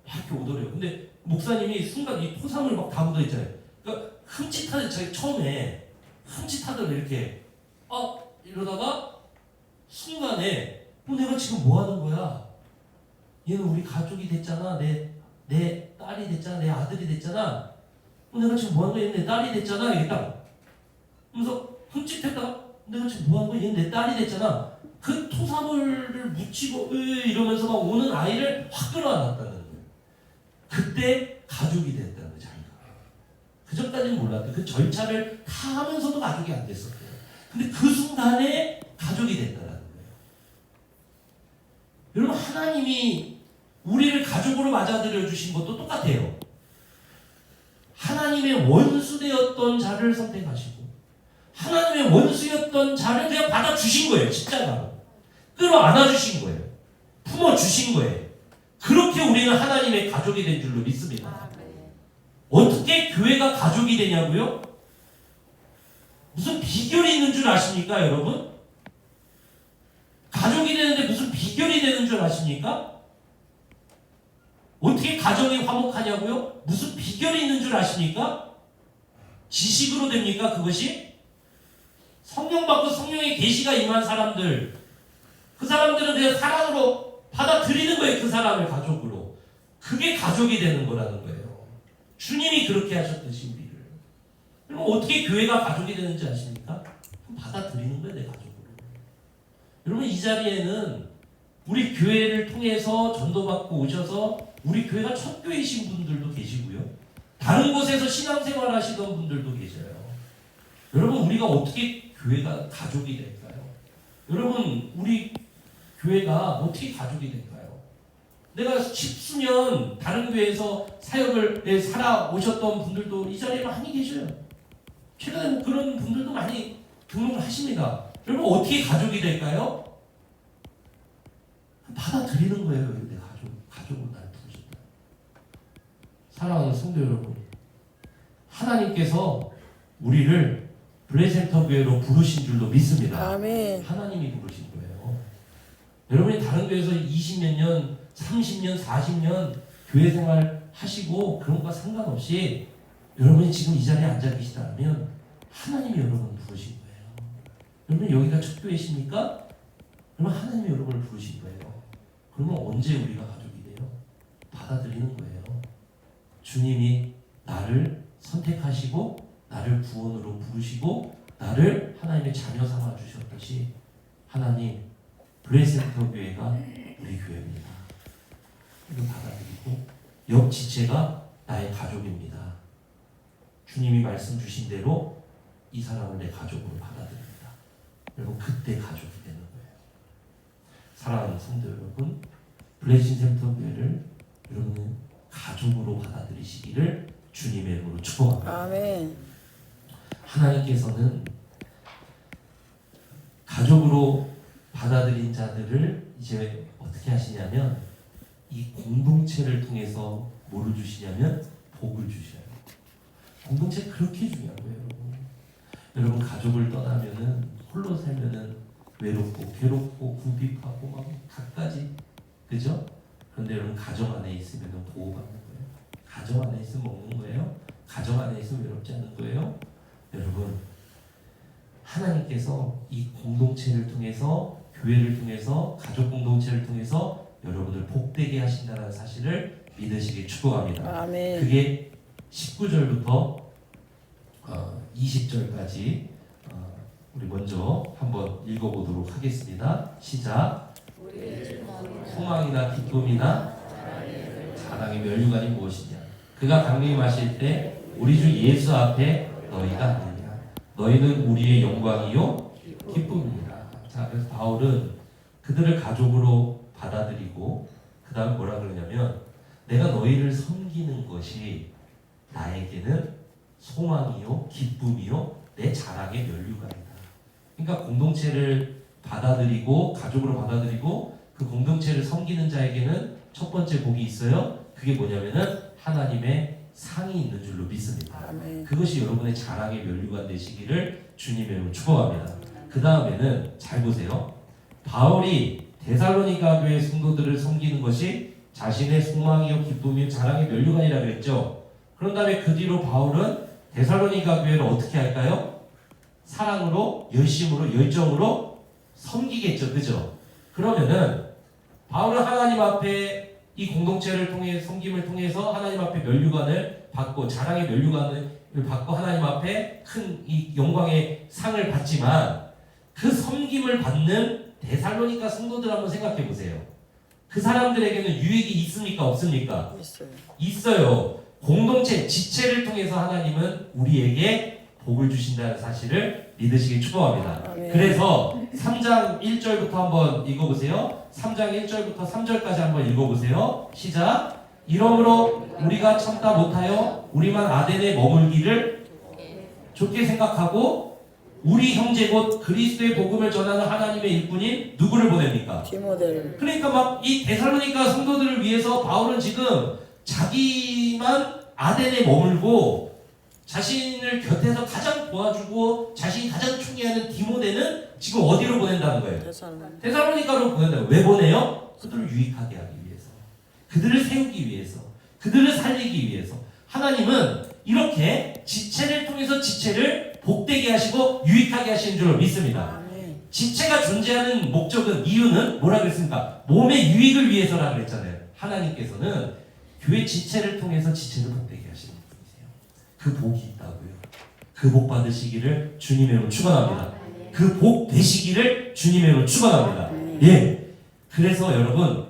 막 이렇게 오더래요. 근데 목사님이 순간 이 토사물 막 다 묻어 있잖아요. 그러니까 흠칫하더래. 자기 처음에 흠칫하더래 이렇게 이러다가 순간에 내가 지금 뭐 하는 거야? 얘는 우리 가족이 됐잖아. 내 딸이 됐잖아. 내 아들이 됐잖아. 내가 지금 뭐 하는 거야? 얘는 내 딸이 됐잖아. 이게 딱. 그래서 흠칫했다가 내가 지금 뭐 하는 거야? 얘는 내 딸이 됐잖아. 그 토사물을 묻히고 이러면서 막 오는 아이를 확 끌어안았다는 거예요. 그때 가족이 됐다는 거예요. 자기가. 그 전까지는 몰랐대. 그 절차를 다 하면서도 가족이 안 됐었대요. 근데 그 순간에 가족이 됐다는 거예요. 여러분 하나님이 우리를 가족으로 맞아들여 주신 것도 똑같아요. 하나님의 원수되었던 자를 선택하시고 하나님의 원수였던 자를 그냥 받아주신 거예요. 십자가로. 끌어안아주신 거예요. 품어주신 거예요. 그렇게 우리는 하나님의 가족이 된 줄로 믿습니다. 어떻게 교회가 가족이 되냐고요? 무슨 비결이 있는 줄 아십니까 여러분? 가족이 되는데 무슨 비결이 되는 줄 아십니까? 어떻게 가정이 화목하냐고요? 무슨 비결이 있는 줄 아십니까? 지식으로 됩니까? 그것이? 성령 받고 성령의 계시가 임한 사람들, 그 사람들은 그냥 사랑으로 받아들이는 거예요. 그 사람을 가족으로. 그게 가족이 되는 거라는 거예요. 주님이 그렇게 하셨듯이 우리를. 그럼 어떻게 교회가 가족이 되는지 아십니까? 받아들이는 거예요. 내 가족으로. 여러분 이 자리에는 우리 교회를 통해서 전도받고 오셔서 우리 교회가 첫 교회이신 분들도 계시고요. 다른 곳에서 신앙생활 하시던 분들도 계셔요. 여러분 우리가 어떻게 교회가 가족이 될까요? 여러분 우리 교회가 어떻게 가족이 될까요? 내가 10수년 다른 교회에서 사역을 살아오셨던 분들도 이 자리에 많이 계셔요. 최근에 그런 분들도 많이 등록을 하십니다. 여러분 어떻게 가족이 될까요? 받아들이는 거예요. 내 가족으로 날 부르셨다. 사랑하는 성도 여러분, 하나님께서 우리를 블레센터 교회로 부르신 줄로 믿습니다. 아멘. 하나님이 부르신 거예요. 여러분이 다른 교회에서 20몇 년, 30년, 40년 교회 생활 하시고 그런 것과 상관없이 여러분이 지금 이 자리에 앉아 계시다면 하나님이 여러분을 부르신 거예요. 여러분 여기가 첫 교회십니까? 그러면 하나님이 여러분을 부르신 거예요. 그러면 언제 우리가 가족이 돼요? 받아들이는 거예요. 주님이 나를 선택하시고 나를 구원으로 부르시고 나를 하나님의 자녀 삼아 주셨듯이 하나님 블레센터 교회가 우리 교회입니다. 이거 받아들이고 옆 지체가 나의 가족입니다. 주님이 말씀 주신 대로 이 사람을 내 가족으로 받아들입니다. 여러분 그때 가족이 되는 거예요. 사랑하는 성도 여러분, 블레싱센터 교회를 여러분은 가족으로 받아들이시기를 주님의 이름으로 축복합니다. 아멘. 하나님께서는 가족으로 받아들인 자들을 이제 어떻게 하시냐면 이 공동체를 통해서 뭐를 주시냐면 복을 주셔요. 공동체 그렇게 중요한 거예요, 여러분. 여러분 가족을 떠나면은 홀로 살면은 외롭고 괴롭고 궁핍하고 막 갖가지, 그죠? 그런데 여러분 가정 안에 있으면은 보호받는 거예요. 가정 안에 있으면 먹는 거예요. 가정 안에 있으면 외롭지 않는 거예요. 여러분 하나님께서 이 공동체를 통해서 교회를 통해서 가족 공동체를 통해서 여러분을 복되게 하신다는 사실을 믿으시길 축복합니다. 아멘. 그게 19절부터 20절까지 우리 먼저 한번 읽어보도록 하겠습니다. 시작. 소망이나 기쁨이나 자랑의 면류관이 무엇이냐? 그가 강림하실 때 우리 주 예수 앞에 너희가 아니냐? 너희는 우리의 영광이요 기쁨이니라. 자, 그래서 바울은 그들을 가족으로 받아들이고 그 다음 뭐라 그러냐면 내가 너희를 섬기는 것이 나에게는 소망이요 기쁨이요 내 자랑의 면류관이다. 그러니까 공동체를 받아들이고 가족으로 받아들이고 그 공동체를 섬기는 자에게는 첫 번째 복이 있어요. 그게 뭐냐면은 하나님의 상이 있는 줄로 믿습니다. 아멘. 그것이 여러분의 자랑의 면류관 되시기를 주님의 이름으로 축복합니다. 그 다음에는 잘 보세요. 바울이 데살로니가 교회 성도들을 섬기는 것이 자신의 소망이요 기쁨이요 자랑의 면류관이라고 했죠. 그런 다음에 그 뒤로 바울은 데살로니가 교회를 어떻게 할까요? 사랑으로, 열심으로, 열정으로 섬기겠죠. 그죠? 그러면은 바울은 하나님 앞에 이 공동체를 통해 섬김을 통해서 하나님 앞에 면류관을 받고 자랑의 면류관을 받고 하나님 앞에 큰 이 영광의 상을 받지만 그 섬김을 받는 데살로니가 성도들 한번 생각해 보세요. 그 사람들에게는 유익이 있습니까? 없습니까? 있어요. 있어요. 공동체 지체를 통해서 하나님은 우리에게 복을 주신다는 사실을 믿으시길 축복합니다. 아멘. 그래서 3장 1절부터 한번 읽어보세요. 3장 1절부터 3절까지 한번 읽어보세요. 시작. 이러므로 우리가 참다 못하여 우리만 아덴에 머물기를 좋게 생각하고 우리 형제 곧 그리스도의 복음을 전하는 하나님의 일꾼인 누구를 보냅니까? 디모데를. 그러니까 막 이 데살로니가 성도들을 위해서 바울은 지금 자기만 아덴에 머물고 자신을 곁에서 가장 도와주고 자신이 가장 총애하는 디모데는 지금 어디로 보낸다는 거예요? 데살로니가로 보낸다고. 왜 보내요? 그들을 유익하게 하기 위해서, 그들을 세우기 위해서, 그들을 살리기 위해서. 하나님은 이렇게 지체를 통해서 지체를 복되게 하시고 유익하게 하시는 줄로 믿습니다. 지체가 존재하는 목적은, 이유는 뭐라 그랬습니까? 몸의 유익을 위해서라 그랬잖아요. 하나님께서는 교회 지체를 통해서 지체를 복되게 하시는 분이세요. 그 복이 있다고요. 그 복 받으시기를 주님의 이름으로 축원합니다. 그 복 되시기를 주님의 이름으로 축원합니다. 예. 그래서 여러분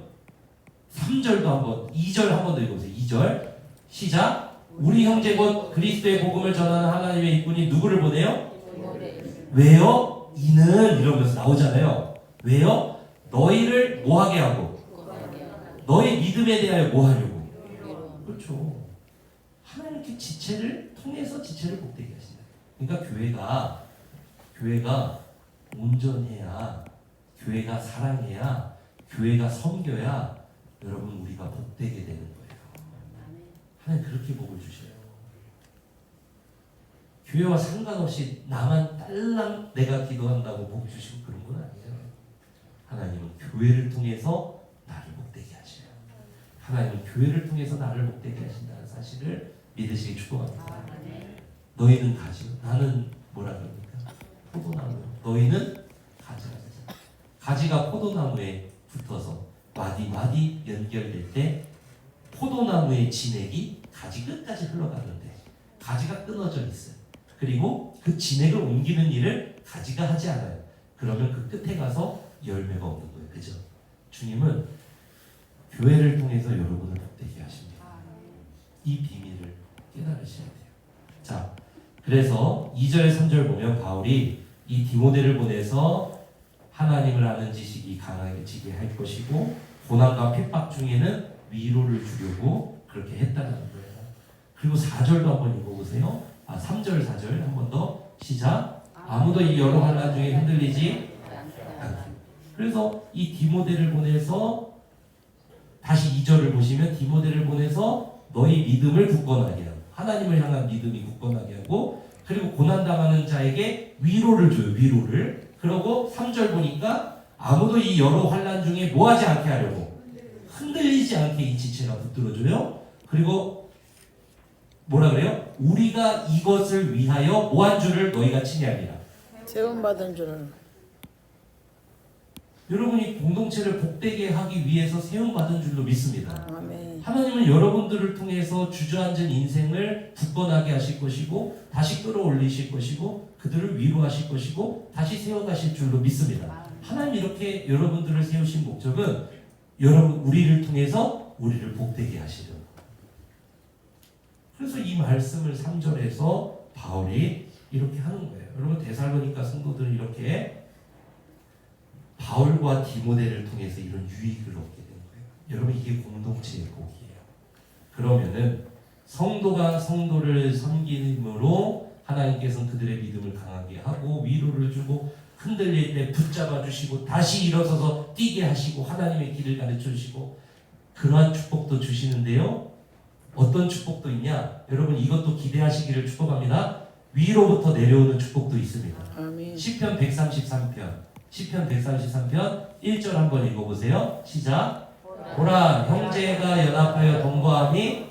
3절도 한번, 2절 한번 더 읽어보세요. 2절 시작. 우리 형제 곧 그리스도의 복음을 전하는 하나님의 일꾼이 누구를 보내요? 왜요? 이는 이러면서 나오잖아요. 왜요? 너희를 뭐하게 하고, 너희 믿음에 대하여 뭐하려고. 그렇죠. 하나님께 지체를 통해서 지체를 복되게 하신다. 그러니까 교회가 온전해야, 교회가 사랑해야, 교회가 섬겨야 여러분 우리가 복되게 되는 거예요. 하나님 그렇게 복을 주셔요. 교회와 상관없이 나만 딸랑 내가 기도한다고 복 주시고 그런 건 아니에요. 하나님은 교회를 통해서 나를 복되게 하셔요. 하나님은 교회를 통해서 나를 복되게 하신다는 사실을 믿으시기 축복합니다. 너희는 가지, 나는 뭐라 그럽니까? 포도나무. 너희는 가지가 되잖아. 가지가 포도나무에 붙어서 마디 연결될 때 포도나무의 진액이 가지 끝까지 흘러가는데 가지가 끊어져 있어요. 그리고 그 진액을 옮기는 일을 가지가 하지 않아요. 그러면 그 끝에 가서 열매가 없는 거예요. 그죠? 주님은 교회를 통해서 여러분을 복되게 하십니다. 이 비밀을 깨달으셔야 돼요. 자, 그래서 2절 3절 보면 바울이 이 디모데를 보내서 하나님을 아는 지식이 강해지게 할 것이고 고난과 핍박 중에는 위로를 주려고 그렇게 했다는 거예요. 그리고 4절도 한번 읽어보세요. 3절 4절 한 번 더 시작. 아무도 이 여러 환난 중에 흔들리지 않게. 그래서 이 디모데를 보내서 다시 2절을 보시면 디모데를 보내서 너희 믿음을 굳건하게 하고, 하나님을 향한 믿음이 굳건하게 하고, 그리고 고난당하는 자에게 위로를 줘요. 위로를. 그러고 3절 보니까 아무도 이 여러 환난 중에 뭐하지 않게 하려고, 흔들리지 않게 이 지체가 붙들어줘요. 그리고 뭐라 그래요? 우리가 이것을 위하여 뭐한 줄을 너희가 칭의하리라. 세움받은 줄을. 여러분이 공동체를 복되게 하기 위해서 세움받은 줄로 믿습니다. 아멘. 하나님은 여러분들을 통해서 주저앉은 인생을 굳건하게 하실 것이고 다시 끌어올리실 것이고 그들을 위로하실 것이고 다시 세워가실 줄로 믿습니다. 하나님 이렇게 여러분들을 세우신 목적은 여러분 우리를 통해서 우리를 복되게 하시려고. 그래서 이 말씀을 3절에서 바울이 이렇게 하는 거예요. 여러분 데살로니가 성도들은 이렇게 바울과 디모데를 통해서 이런 유익을 얻게 되는 거예요. 여러분 이게 공동체의 복이에요. 그러면은 성도가 성도를 섬김으로 하나님께서는 그들의 믿음을 강하게 하고 위로를 주고 흔들릴 때 붙잡아 주시고 다시 일어서서 뛰게 하시고 하나님의 길을 가르쳐 주시고 그러한 축복도 주시는데요. 어떤 축복도 있냐? 여러분 이것도 기대하시기를 축복합니다. 위로부터 내려오는 축복도 있습니다. 아멘. 시편 133편 1절 한번 읽어보세요. 시작. 보라 형제가 연합하여 동거함이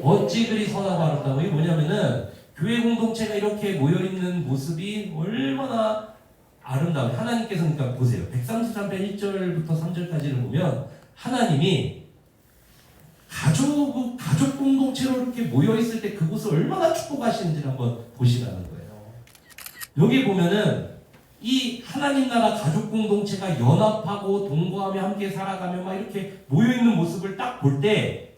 어찌 그리 선하고 아름다워. 이게 뭐냐면은 교회 공동체가 이렇게 모여있는 모습이 얼마나 아름다워요. 하나님께서 그러니까 보세요. 133편 1절부터 3절까지를 보면 하나님이 가족 공동체로 이렇게 모여있을 때 그곳을 얼마나 축복하시는지를 한번 보시라는 거예요. 여기 보면은 이 하나님 나라 가족 공동체가 연합하고 동거하며 함께 살아가며 막 이렇게 모여있는 모습을 딱 볼 때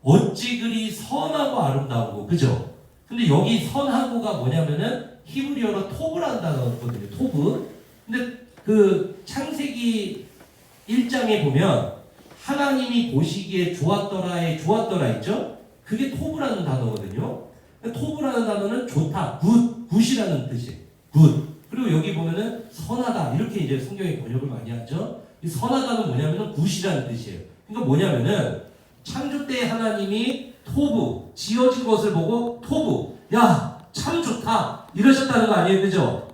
어찌 그리 선하고 아름다우고, 그죠? 근데 여기 선하고가 뭐냐면은 히브리어로 토브라는 단어거든요. 토브. 근데 그 창세기 1장에 보면 하나님이 보시기에 좋았더라에 좋았더라 있죠? 그게 토브라는 단어거든요. 토브라는 단어는 좋다, 굿이라는 뜻이에요. 굿. 그리고 여기 보면은 선하다 이렇게 이제 성경에 번역을 많이 하죠. 이 선하다는 뭐냐면은 굿이라는 뜻이에요. 그러니까 뭐냐면은 창조 때 하나님이 토브 지어진 것을 보고 토브 야, 참 좋다 이러셨다는 거 아니에요, 그죠?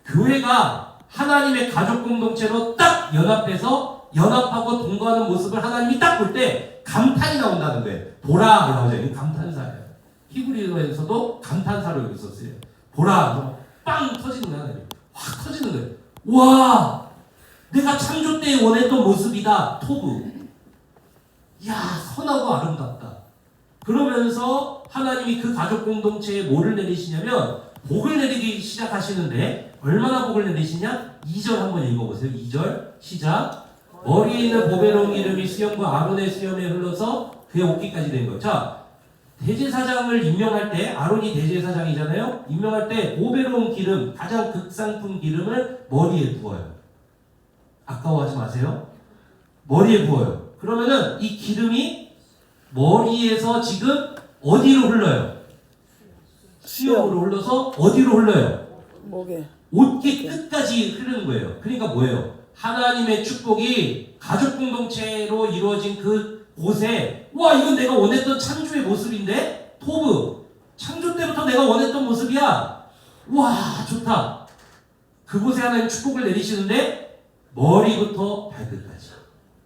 교회가 하나님의 가족 공동체로 딱 연합하고 동거하는 모습을 하나님이 딱 볼 때 감탄이 나온다는 거예요. 보라 나오죠. 이거 감탄사예요. 히브리어에서도 감탄사로 여기 썼어요. 보라, 빵 터지는 거야. 확 터지는 거예요. 와, 내가 창조 때 원했던 모습이다. 토브. 야, 선하고 아름답다. 그러면서 하나님이 그 가족 공동체에 뭐를 내리시냐면 복을 내리기 시작하시는데 얼마나 복을 내리시냐? 2절 한번 읽어보세요. 2절 시작. 머리에 있는 보배로운 기름이 수염과 아론의 수염에 흘러서 그의 옷깃까지 된 거예요. 자, 대제사장을 임명할 때 아론이 대제사장이잖아요. 임명할 때 보배로운 기름, 가장 극상품 기름을 머리에 부어요. 아까워하지 마세요. 머리에 부어요. 그러면은 이 기름이 머리에서 지금 어디로 흘러요? 수염으로 흘러서 어디로 흘러요? 목에. 옷깃 끝까지 흐르는 거예요. 그러니까 뭐예요? 하나님의 축복이 가족 공동체로 이루어진 그 곳에, 와, 이건 내가 원했던 창조의 모습인데? 토브, 창조 때부터 내가 원했던 모습이야. 와, 좋다. 그곳에 하나님 축복을 내리시는데 머리부터 발끝까지,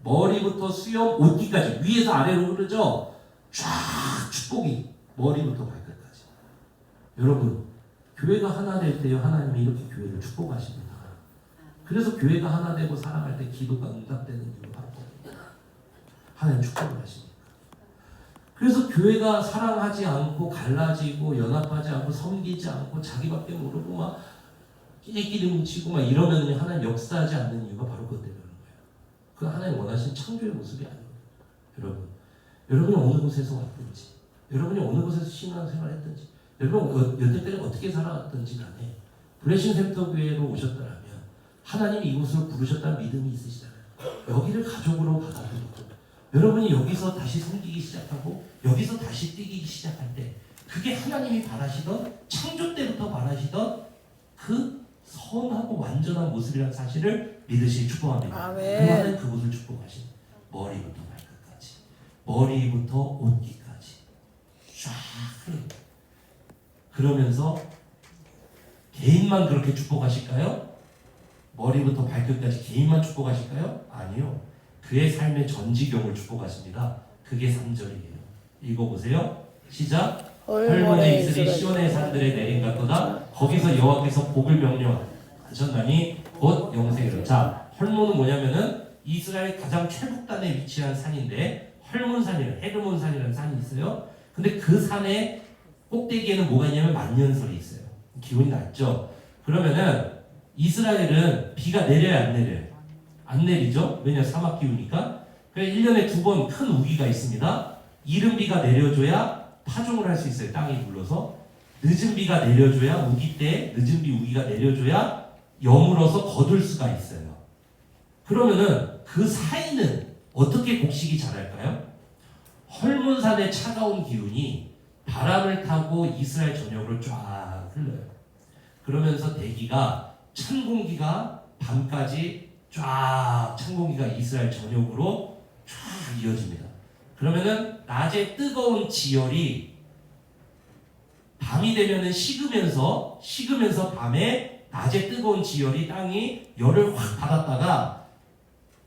머리부터 수염, 옷깃까지, 위에서 아래로 흐르죠. 쫙 축복이 머리부터 발끝까지. 여러분, 교회가 하나 될 때요, 하나님이 이렇게 교회를 축복하십니다. 그래서 교회가 하나 되고 사랑할 때 기도가 응답되는 이유가 바로 하나님 축복을 하십니다. 그래서 교회가 사랑하지 않고 갈라지고 연합하지 않고 섬기지 않고 자기밖에 모르고 막 끼리끼리 뭉치고 막 이러면 하나님 역사하지 않는 이유가 바로 그것 때문에 그런 거예요. 그 하나님 원하신 창조의 모습이 아니거든요. 여러분이 어느 곳에서 왔든지, 여러분이 어느 곳에서 신앙생활을 했든지, 여러분 여태까지 어떻게 살아왔든지 간에 블레싱 센터 교회로 오셨더라면 하나님이 이곳으로 부르셨다는 믿음이 있으시잖아요. 여기를 가족으로 받아들이고 여러분이 여기서 다시 섬기기 시작하고 여기서 다시 뛰기 시작할 때 그게 하나님이 바라시던, 창조 때부터 바라시던 그 선하고 완전한 모습이라는 사실을 믿으시기 축복합니다. 아멘. 하나님 그곳을 축복하신 머리부터 발끝까지, 머리부터 옷깃까지 쫙 흐릅니다. 그러면서 개인만 그렇게 축복하실까요? 머리부터 발끝까지 개인만 축복하실까요? 아니요. 그의 삶의 전지경을 축복하십니다. 그게 3절이에요. 읽어보세요. 시작. 헐몬의 이슬이 시온의 산들에 내린 같도다. 거기서 여호와께서 복을 명령하셨나니 곧 영생이라. 자, 헐몬은 뭐냐면은 이스라엘 가장 최북단에 위치한 산인데 헐몬산이라는, 헤르몬산이라는 산이 있어요. 근데 그 산의 꼭대기에는 뭐가 있냐면 만년설이 있어요. 기온이 낮죠. 그러면은 이스라엘은 비가 내려야 안 내려요? 안 내리죠. 왜냐, 사막 기후니까. 그래서 1년에 2번 큰 우기가 있습니다. 이른 비가 내려줘야 파종을 할 수 있어요. 땅이 물러서. 늦은 비가 내려줘야, 우기 때 늦은 비 우기가 내려줘야 여물어서 거둘 수가 있어요. 그러면은 그 사이는 어떻게 곡식이 자랄까요? 헐몬산의 차가운 기운이 바람을 타고 이스라엘 전역으로 쫙 흘러요. 그러면서 대기가, 찬 공기가 밤까지 쫙, 찬 공기가 이스라엘 전역으로 쫙 이어집니다. 그러면은 낮에 뜨거운 지열이 밤이 되면은 식으면서 밤에 낮에 뜨거운 지열이 땅이 열을 확 받았다가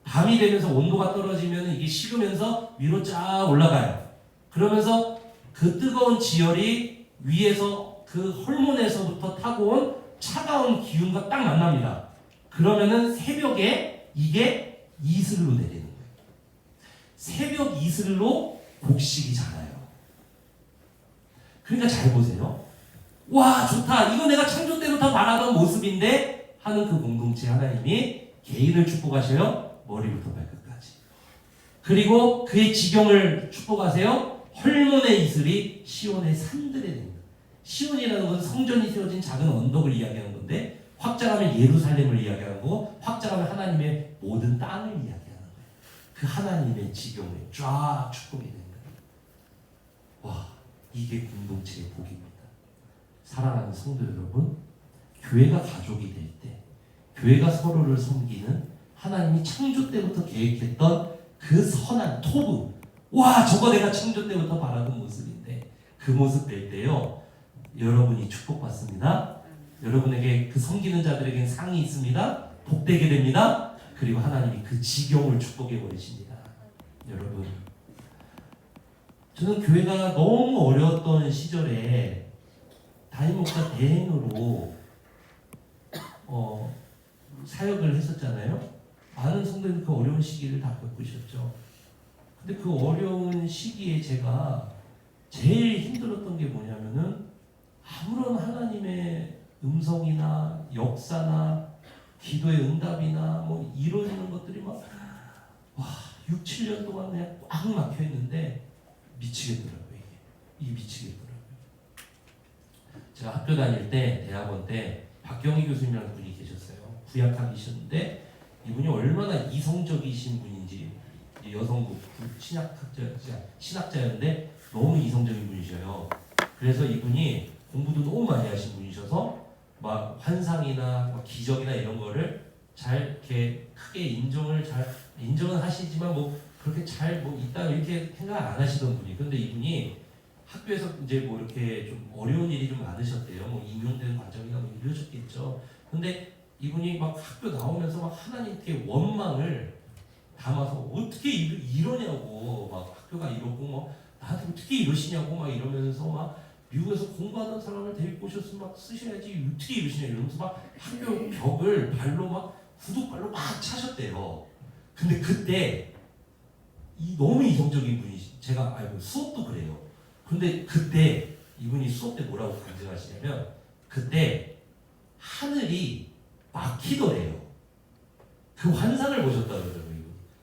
밤이 되면서 온도가 떨어지면 이게 식으면서 위로 쫙 올라가요. 그러면서 그 뜨거운 지열이 위에서 그 헐몬에서부터 타고 온 차가운 기운과 딱 만납니다. 그러면은 새벽에 이게 이슬로 내리는 거예요. 새벽 이슬로 곡식이 자라요. 그러니까 잘 보세요. 와, 좋다. 이거 내가 창조 때부터 바라던 모습인데 하는 그 공동체 하나님이 개인을 축복하셔요. 머리부터 발끝까지. 그리고 그의 지경을 축복하세요. 헐몬의 이슬이 시온의 산들에 됩니다. 시온이라는 것은 성전이 세워진 작은 언덕을 이야기하는 건데, 확장하면 예루살렘을 이야기하는 거고, 확장하면 하나님의 모든 땅을 이야기하는 거예요. 그 하나님의 지경에 쫙 축복이 되는 거예요. 와, 이게 공동체의 복입니다. 사랑하는 성도 여러분, 교회가 가족이 될 때, 교회가 서로를 섬기는 하나님이 창조 때부터 계획했던 그 선한 토부, 와, 저거 내가 창조 때부터 바라던 모습인데 그 모습 될 때요, 여러분이 축복받습니다. 여러분에게 그 섬기는 자들에게는 상이 있습니다. 복되게 됩니다. 그리고 하나님이 그 지경을 축복해 버리십니다. 여러분, 저는 교회가 너무 어려웠던 시절에 담임 목사 대행으로 사역을 했었잖아요. 많은 성도님 그 어려운 시기를 다 겪으셨죠. 근데 그 어려운 시기에 제가 제일 힘들었던 게 뭐냐면은 아무런 하나님의 음성이나 역사나 기도의 응답이나 뭐 이루어지는 것들이 막 6, 7년 동안 그냥 꽉 막혀 있는데 미치겠더라고요. 이게 미치겠더라고요. 제가 학교 다닐 때 대학원 때 박경희 교수님이라는 분이 계셨어요. 구약학이셨는데 이분이 얼마나 이성적이신 분인지, 여성국 신학자였는데 너무 이성적인 분이셔요. 그래서 이분이 공부도 너무 많이 하신 분이셔서 막 환상이나 막 기적이나 이런 거를 잘 이렇게 크게 인정은 하시지만 뭐 그렇게 잘 뭐 있다 이렇게 생각 안 하시던 분이. 근데 이분이 학교에서 이제 뭐 이렇게 좀 어려운 일이 좀 많으셨대요. 뭐 임용되는 과정이나 뭐 이러셨겠죠. 근데 이분이 막 학교 나오면서 막 하나님께 원망을 담아서 어떻게 이러냐고, 막 학교가 이러고 뭐 나한테 어떻게 이러시냐고 막 이러면서 막 미국에서 공부하던 사람을 데리고 오셔서 막 쓰셔야지 어떻게 이러시냐 이러면서 막 학교 벽을 발로 막 구두발로 막 차셨대요. 근데 그때 너무 이성적인 분이시, 제가 알고 수업도 그래요. 근데 그때 이분이 수업 때 뭐라고 간증하시냐면 그때 하늘이 막히더래요. 그 환상을 보셨다고 그러더라고요.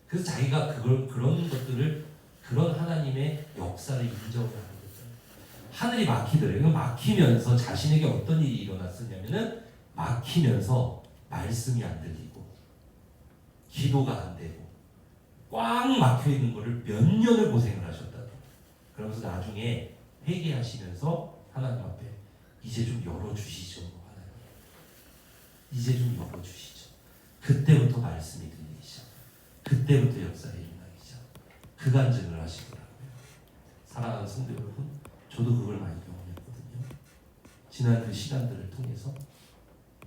그래서 자기가 그런 것들을, 그런 하나님의 역사를 인정을 하는 거죠. 하늘이 막히더래요. 막히면서 자신에게 어떤 일이 일어났었냐면은 막히면서 말씀이 안 들리고 기도가 안 되고 꽉 막혀 있는 거를 몇 년을 고생을 하셨다고. 그러면서 나중에 회개하시면서 하나님 앞에 이제 좀 열어주시죠. 하나님. 이제 좀 열어주시죠. 그때부터 말씀이 들리기 시작. 그때부터 역사에 일어나기 시작. 그 간증을 하시더라고요. 사랑하는 성도 여러분, 저도 그걸 많이 경험했거든요. 지난 그 시간들을 통해서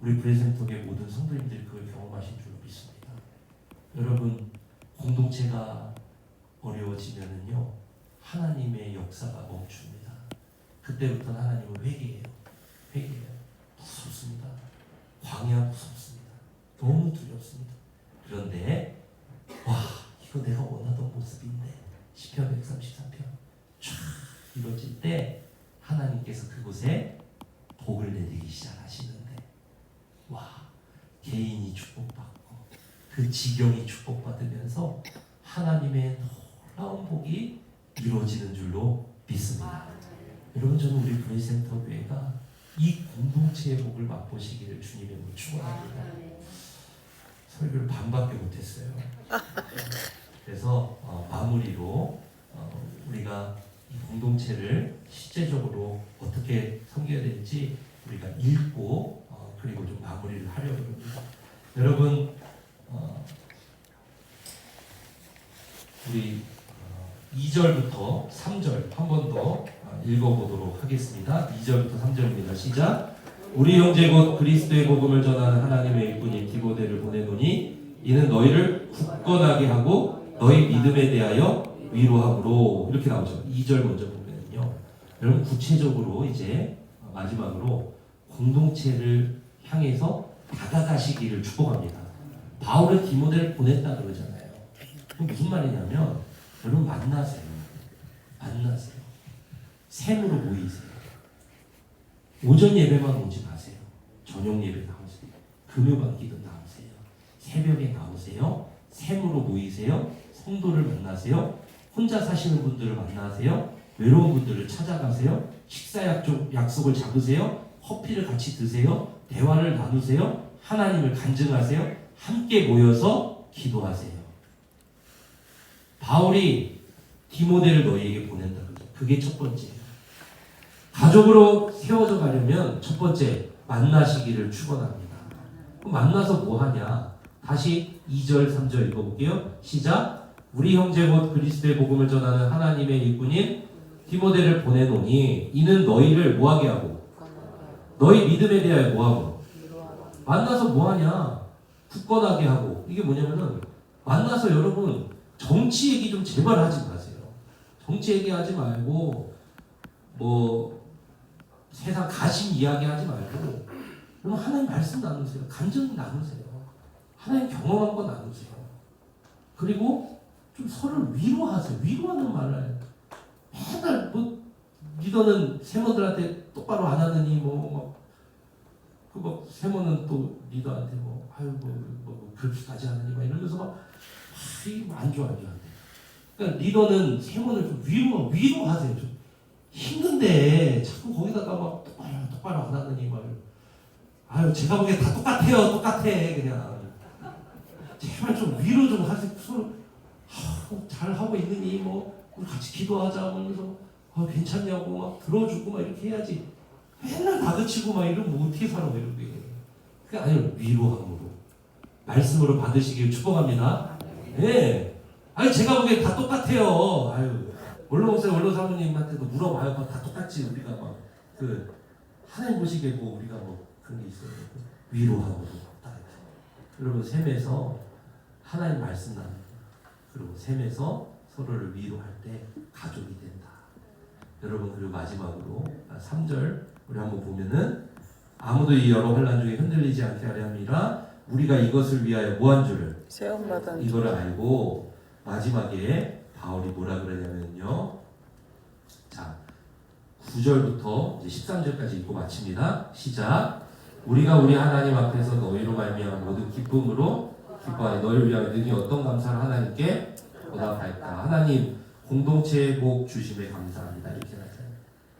우리 브레센톡의 모든 성도님들이 그걸 경험하신 줄로 믿습니다. 여러분, 공동체가 어려워지면은요 하나님의 역사가 멈춥니다. 그때부터는 하나님은 회개해요. 무섭습니다. 광야 무섭습니다. 너무 두렵습니다. 그런데 이거 내가 원하던 모습인데 시편 133편 쫙 이루어질 때 하나님께서 그곳에 복을 내리기 시작하시는데 개인이 축복받고 그 지경이 축복받으면서 하나님의 놀라운 복이 이루어지는 줄로 믿습니다. 여러분, 저는 우리 브레센터 교회가 이 공동체의 복을 맛보시기를 주님의 이름으로 축원합니다. 설교를 반밖에 못했어요. 그래서 마무리로 우리가 이 공동체를 실제적으로 어떻게 섬겨야 될지 우리가 읽고 그리고 좀 마무리를 하려고 합니다. 여러분, 우리 2절부터 3절 한 번 더 읽어보도록 하겠습니다. 2절부터 3절입니다. 시작. 우리 형제 곧 그리스도의 복음을 전하는 하나님의 일꾼인 디모데를 보내노니 이는 너희를 굳건하게 하고 너희 믿음에 대하여 위로함으로, 이렇게 나오죠. 2절 먼저 보면요. 여러분, 구체적으로 이제 마지막으로 공동체를 향해서 다가가시기를 축복합니다. 바울은 디모데를 보냈다 그러잖아요. 그럼 무슨 말이냐면 여러분, 만나세요. 샘으로 모이세요. 오전 예배만 오지 마세요. 저녁 예배 나오세요. 금요반 기도 나오세요. 새벽에 나오세요. 샘으로 모이세요. 성도를 만나세요. 혼자 사시는 분들을 만나세요. 외로운 분들을 찾아가세요. 식사 약속을 잡으세요. 커피를 같이 드세요. 대화를 나누세요. 하나님을 간증하세요. 함께 모여서 기도하세요. 바울이 디모데를 너희에게 보낸다 그러죠. 그게 첫 번째예요. 가족으로 세워져 가려면 첫 번째, 만나시기를 축원합니다. 만나서 뭐 하냐? 다시 2절 3절 읽어볼게요. 시작. 우리 형제 곧 그리스도의 복음을 전하는 하나님의 일꾼인 디모데를 보내노니 이는 너희를 뭐하게 하고 너희 믿음에 대하여 뭐하고? 만나서 뭐하냐? 굳건하게 하고. 이게 뭐냐면은 만나서 여러분 정치 얘기 좀 제발 하지 마세요. 정치 얘기하지 말고 뭐 세상 가심 이야기하지 말고 그럼 하나님 말씀 나누세요. 감정 나누세요. 하나님 경험한 거 나누세요. 그리고 좀 서로를 위로하세요. 위로하는 말을 맨날 뭐 리더는 세모들한테 똑바로 안 하느니 뭐 세모는 또 리더한테 뭐 아유 뭐 그렇게까지 하느니 막 이러면서 막 안 좋아. 그러니까 리더는 세모를 좀 위로하세요. 좀 힘든데 자꾸 거기다가 막 똑바로 안 하느니 막 아유 제가 보기엔 다 똑같아 그냥 제발 좀 위로 좀 하세요. 서로 잘 하고 있느니 뭐 우리 같이 기도하자 하면서 괜찮냐고 막 들어주고 막 이렇게 해야지. 맨날 다그치고 막 이러면 어떻게 살아 이렇게. 그게 아니라 위로함으로 말씀으로 받으시길 축복합니다. 네. 아니 제가 보기엔 다 똑같아요. 아유 원로목사 원로 사모님한테도 물어봐요. 다 똑같지 우리가 막 그 하나님 보시기에 뭐 우리가 뭐 그런 게 있어요. 위로함으로 딱 이렇게. 여러분 셈에서 하나님 말씀 나누고 그리고 셈에서 서로를 위로할 때 가족이 된다. 여러분 그리고 마지막으로 3절 우리 한번 보면은 아무도 이 여러 환난 중에 흔들리지 않게 하려 함이라 우리가 이것을 위하여 뭐한 줄을 세움받은 이거를 알고 마지막에 바울이 뭐라 그러냐면요. 자 9절부터 이제 13절까지 읽고 마칩니다. 시작. 우리가 우리 하나님 앞에서 너희로 말미암아 모든 기쁨으로 기뻐하니 너희를 위하여 능히 어떤 감사를 하나님께 보답할까. 하나님 공동체의 복 주심에 감사합니다. 이렇게 하잖아요.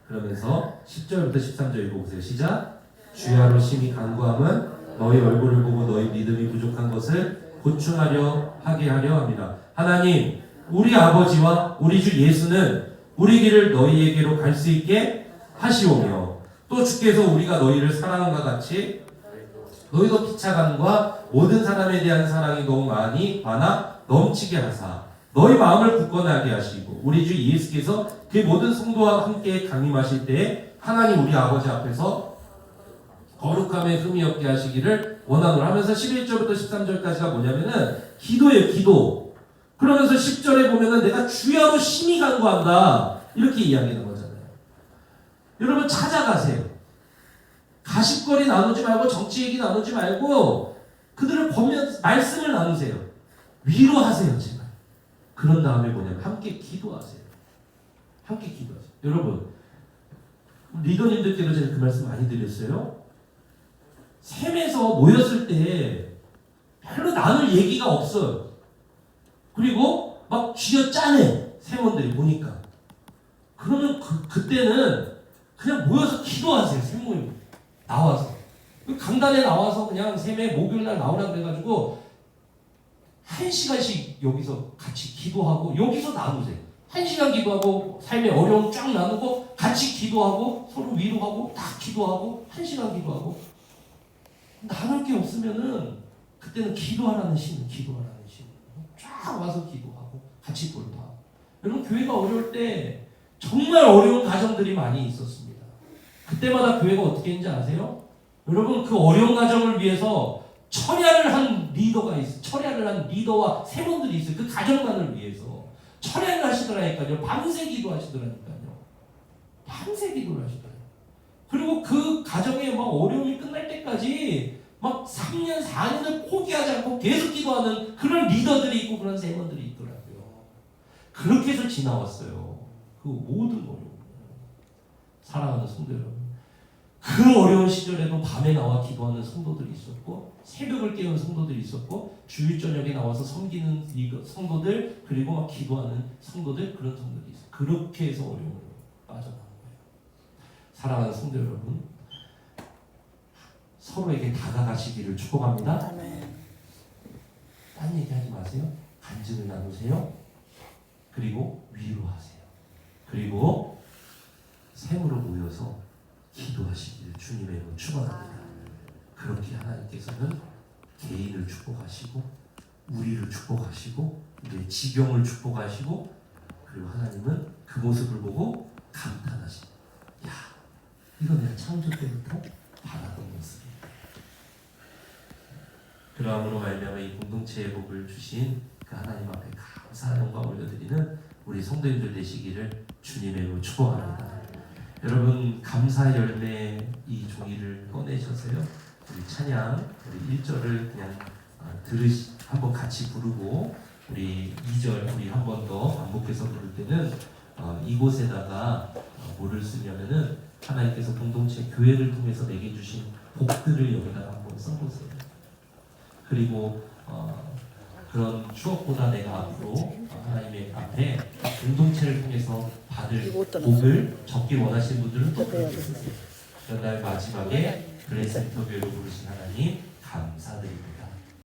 그러면서 10절부터 13절 읽어보세요. 시작. 주야로 심히 간구함은 너희 얼굴을 보고 너희 믿음이 부족한 것을 보충하려 하게 하려 합니다. 하나님 우리 아버지와 우리 주 예수는 우리 길을 너희에게로 갈 수 있게 하시오며 또 주께서 우리가 너희를 사랑함과 같이 너희도 피차감과 모든 사람에 대한 사랑이 너무 많이 많아 넘치게 하사 너희 마음을 굳건하게 하시고 우리 주 예수께서 그 모든 성도와 함께 강림하실 때에 하나님 우리 아버지 앞에서 거룩함에 흠이 없게 하시기를 원하노라 하면서 11절부터 13절까지가 뭐냐면은 기도예요. 기도. 그러면서 10절에 보면은 내가 주야로 심히 간구한다 이렇게 이야기하는 거잖아요. 여러분 찾아가세요. 가십거리 나누지 말고 정치 얘기 나누지 말고 그들을 보면 말씀을 나누세요. 위로하세요. 제발. 그런 다음에 뭐냐면 함께 기도하세요. 함께 기도하세요. 여러분 리더님들께도 제가 그 말씀 많이 드렸어요. 셈에서 모였을 때 별로 나눌 얘기가 없어요. 그리고 막 쥐어짜네 셈원들이 보니까. 그러면 그때는 그냥 모여서 기도하세요. 셈모임 나와서 강단에 나와서 그냥 셈에 목요일날 나오라 그래가지고 1시간씩 여기서 같이 기도하고 여기서 나누세요. 1시간 기도하고 삶의 어려움 쫙 나누고 같이 기도하고 서로 위로하고 다 기도하고 1시간 기도하고 나눌 게 없으면은 그때는 기도하라는 심 쫙 와서 기도하고 같이 돌파하고. 여러분 교회가 어려울 때 정말 어려운 가정들이 많이 있었습니다. 그때마다 교회가 어떻게 했는지 아세요? 여러분 그 어려운 가정을 위해서 철야를 한 리더가 있어요. 철야를 한 리더와 세몬들이 있어요. 그 가정만을 위해서 철야를 하시더라니까요. 밤새 기도하시더라니까요. 밤새 기도를 하시더라고요. 그리고 그 가정의 막 어려움이 끝날 때까지 막 3년, 4년을 포기하지 않고 계속 기도하는 그런 리더들이 있고 그런 세몬들이 있더라고요. 그렇게 해서 지나왔어요. 그 모든 어려움. 사랑하는 성도 여러분. 그 어려운 시절에도 밤에 나와 기도하는 성도들이 있었고 새벽을 깨우는 성도들이 있었고 주일 저녁에 나와서 섬기는 성도들 그리고 막 기도하는 성도들 그런 성도들이 있어요. 그렇게 해서 어려움으로 빠져나온 거예요. 사랑하는 성도 여러분 서로에게 다가가시기를 축복합니다. 딴 얘기하지 마세요. 간증을 나누세요. 그리고 위로하세요. 그리고 셈으로 모여서 기도하시기를 주님의 이름으로 축원합니다. 그렇게 하나님께서는 개인을 축복하시고 우리를 축복하시고 우리의 지경을 축복하시고 그리고 하나님은 그 모습을 보고 감탄하십니다. 야, 이거 내가 창조 때부터 그러함으로 말미암아 이 공동체의 복을 주신 그 하나님 앞에 감사한 영광 올려드리는 우리 성도님들 되시기를 주님의 이름으로 축복합니다. 여러분 감사 열매 이 종이를 꺼내셔서요. 우리 찬양 우리 1절을 그냥 한번 같이 부르고 우리 2절 우리 한 번 더 반복해서 부를 때는 이곳에다가 뭐를 쓰냐면은 하나님께서 공동체 교회를 통해서 내게 주신 복들을 여기다가 한번 써보세요. 그리고 그런 추억보다 내가 앞으로 하나님의 앞에 공동체를 통해서 받을 복을 적기 원하시는 분들은 또 그런 날 마지막에 그레이스 인터뷰로 부르신 하나님 감사드립니다.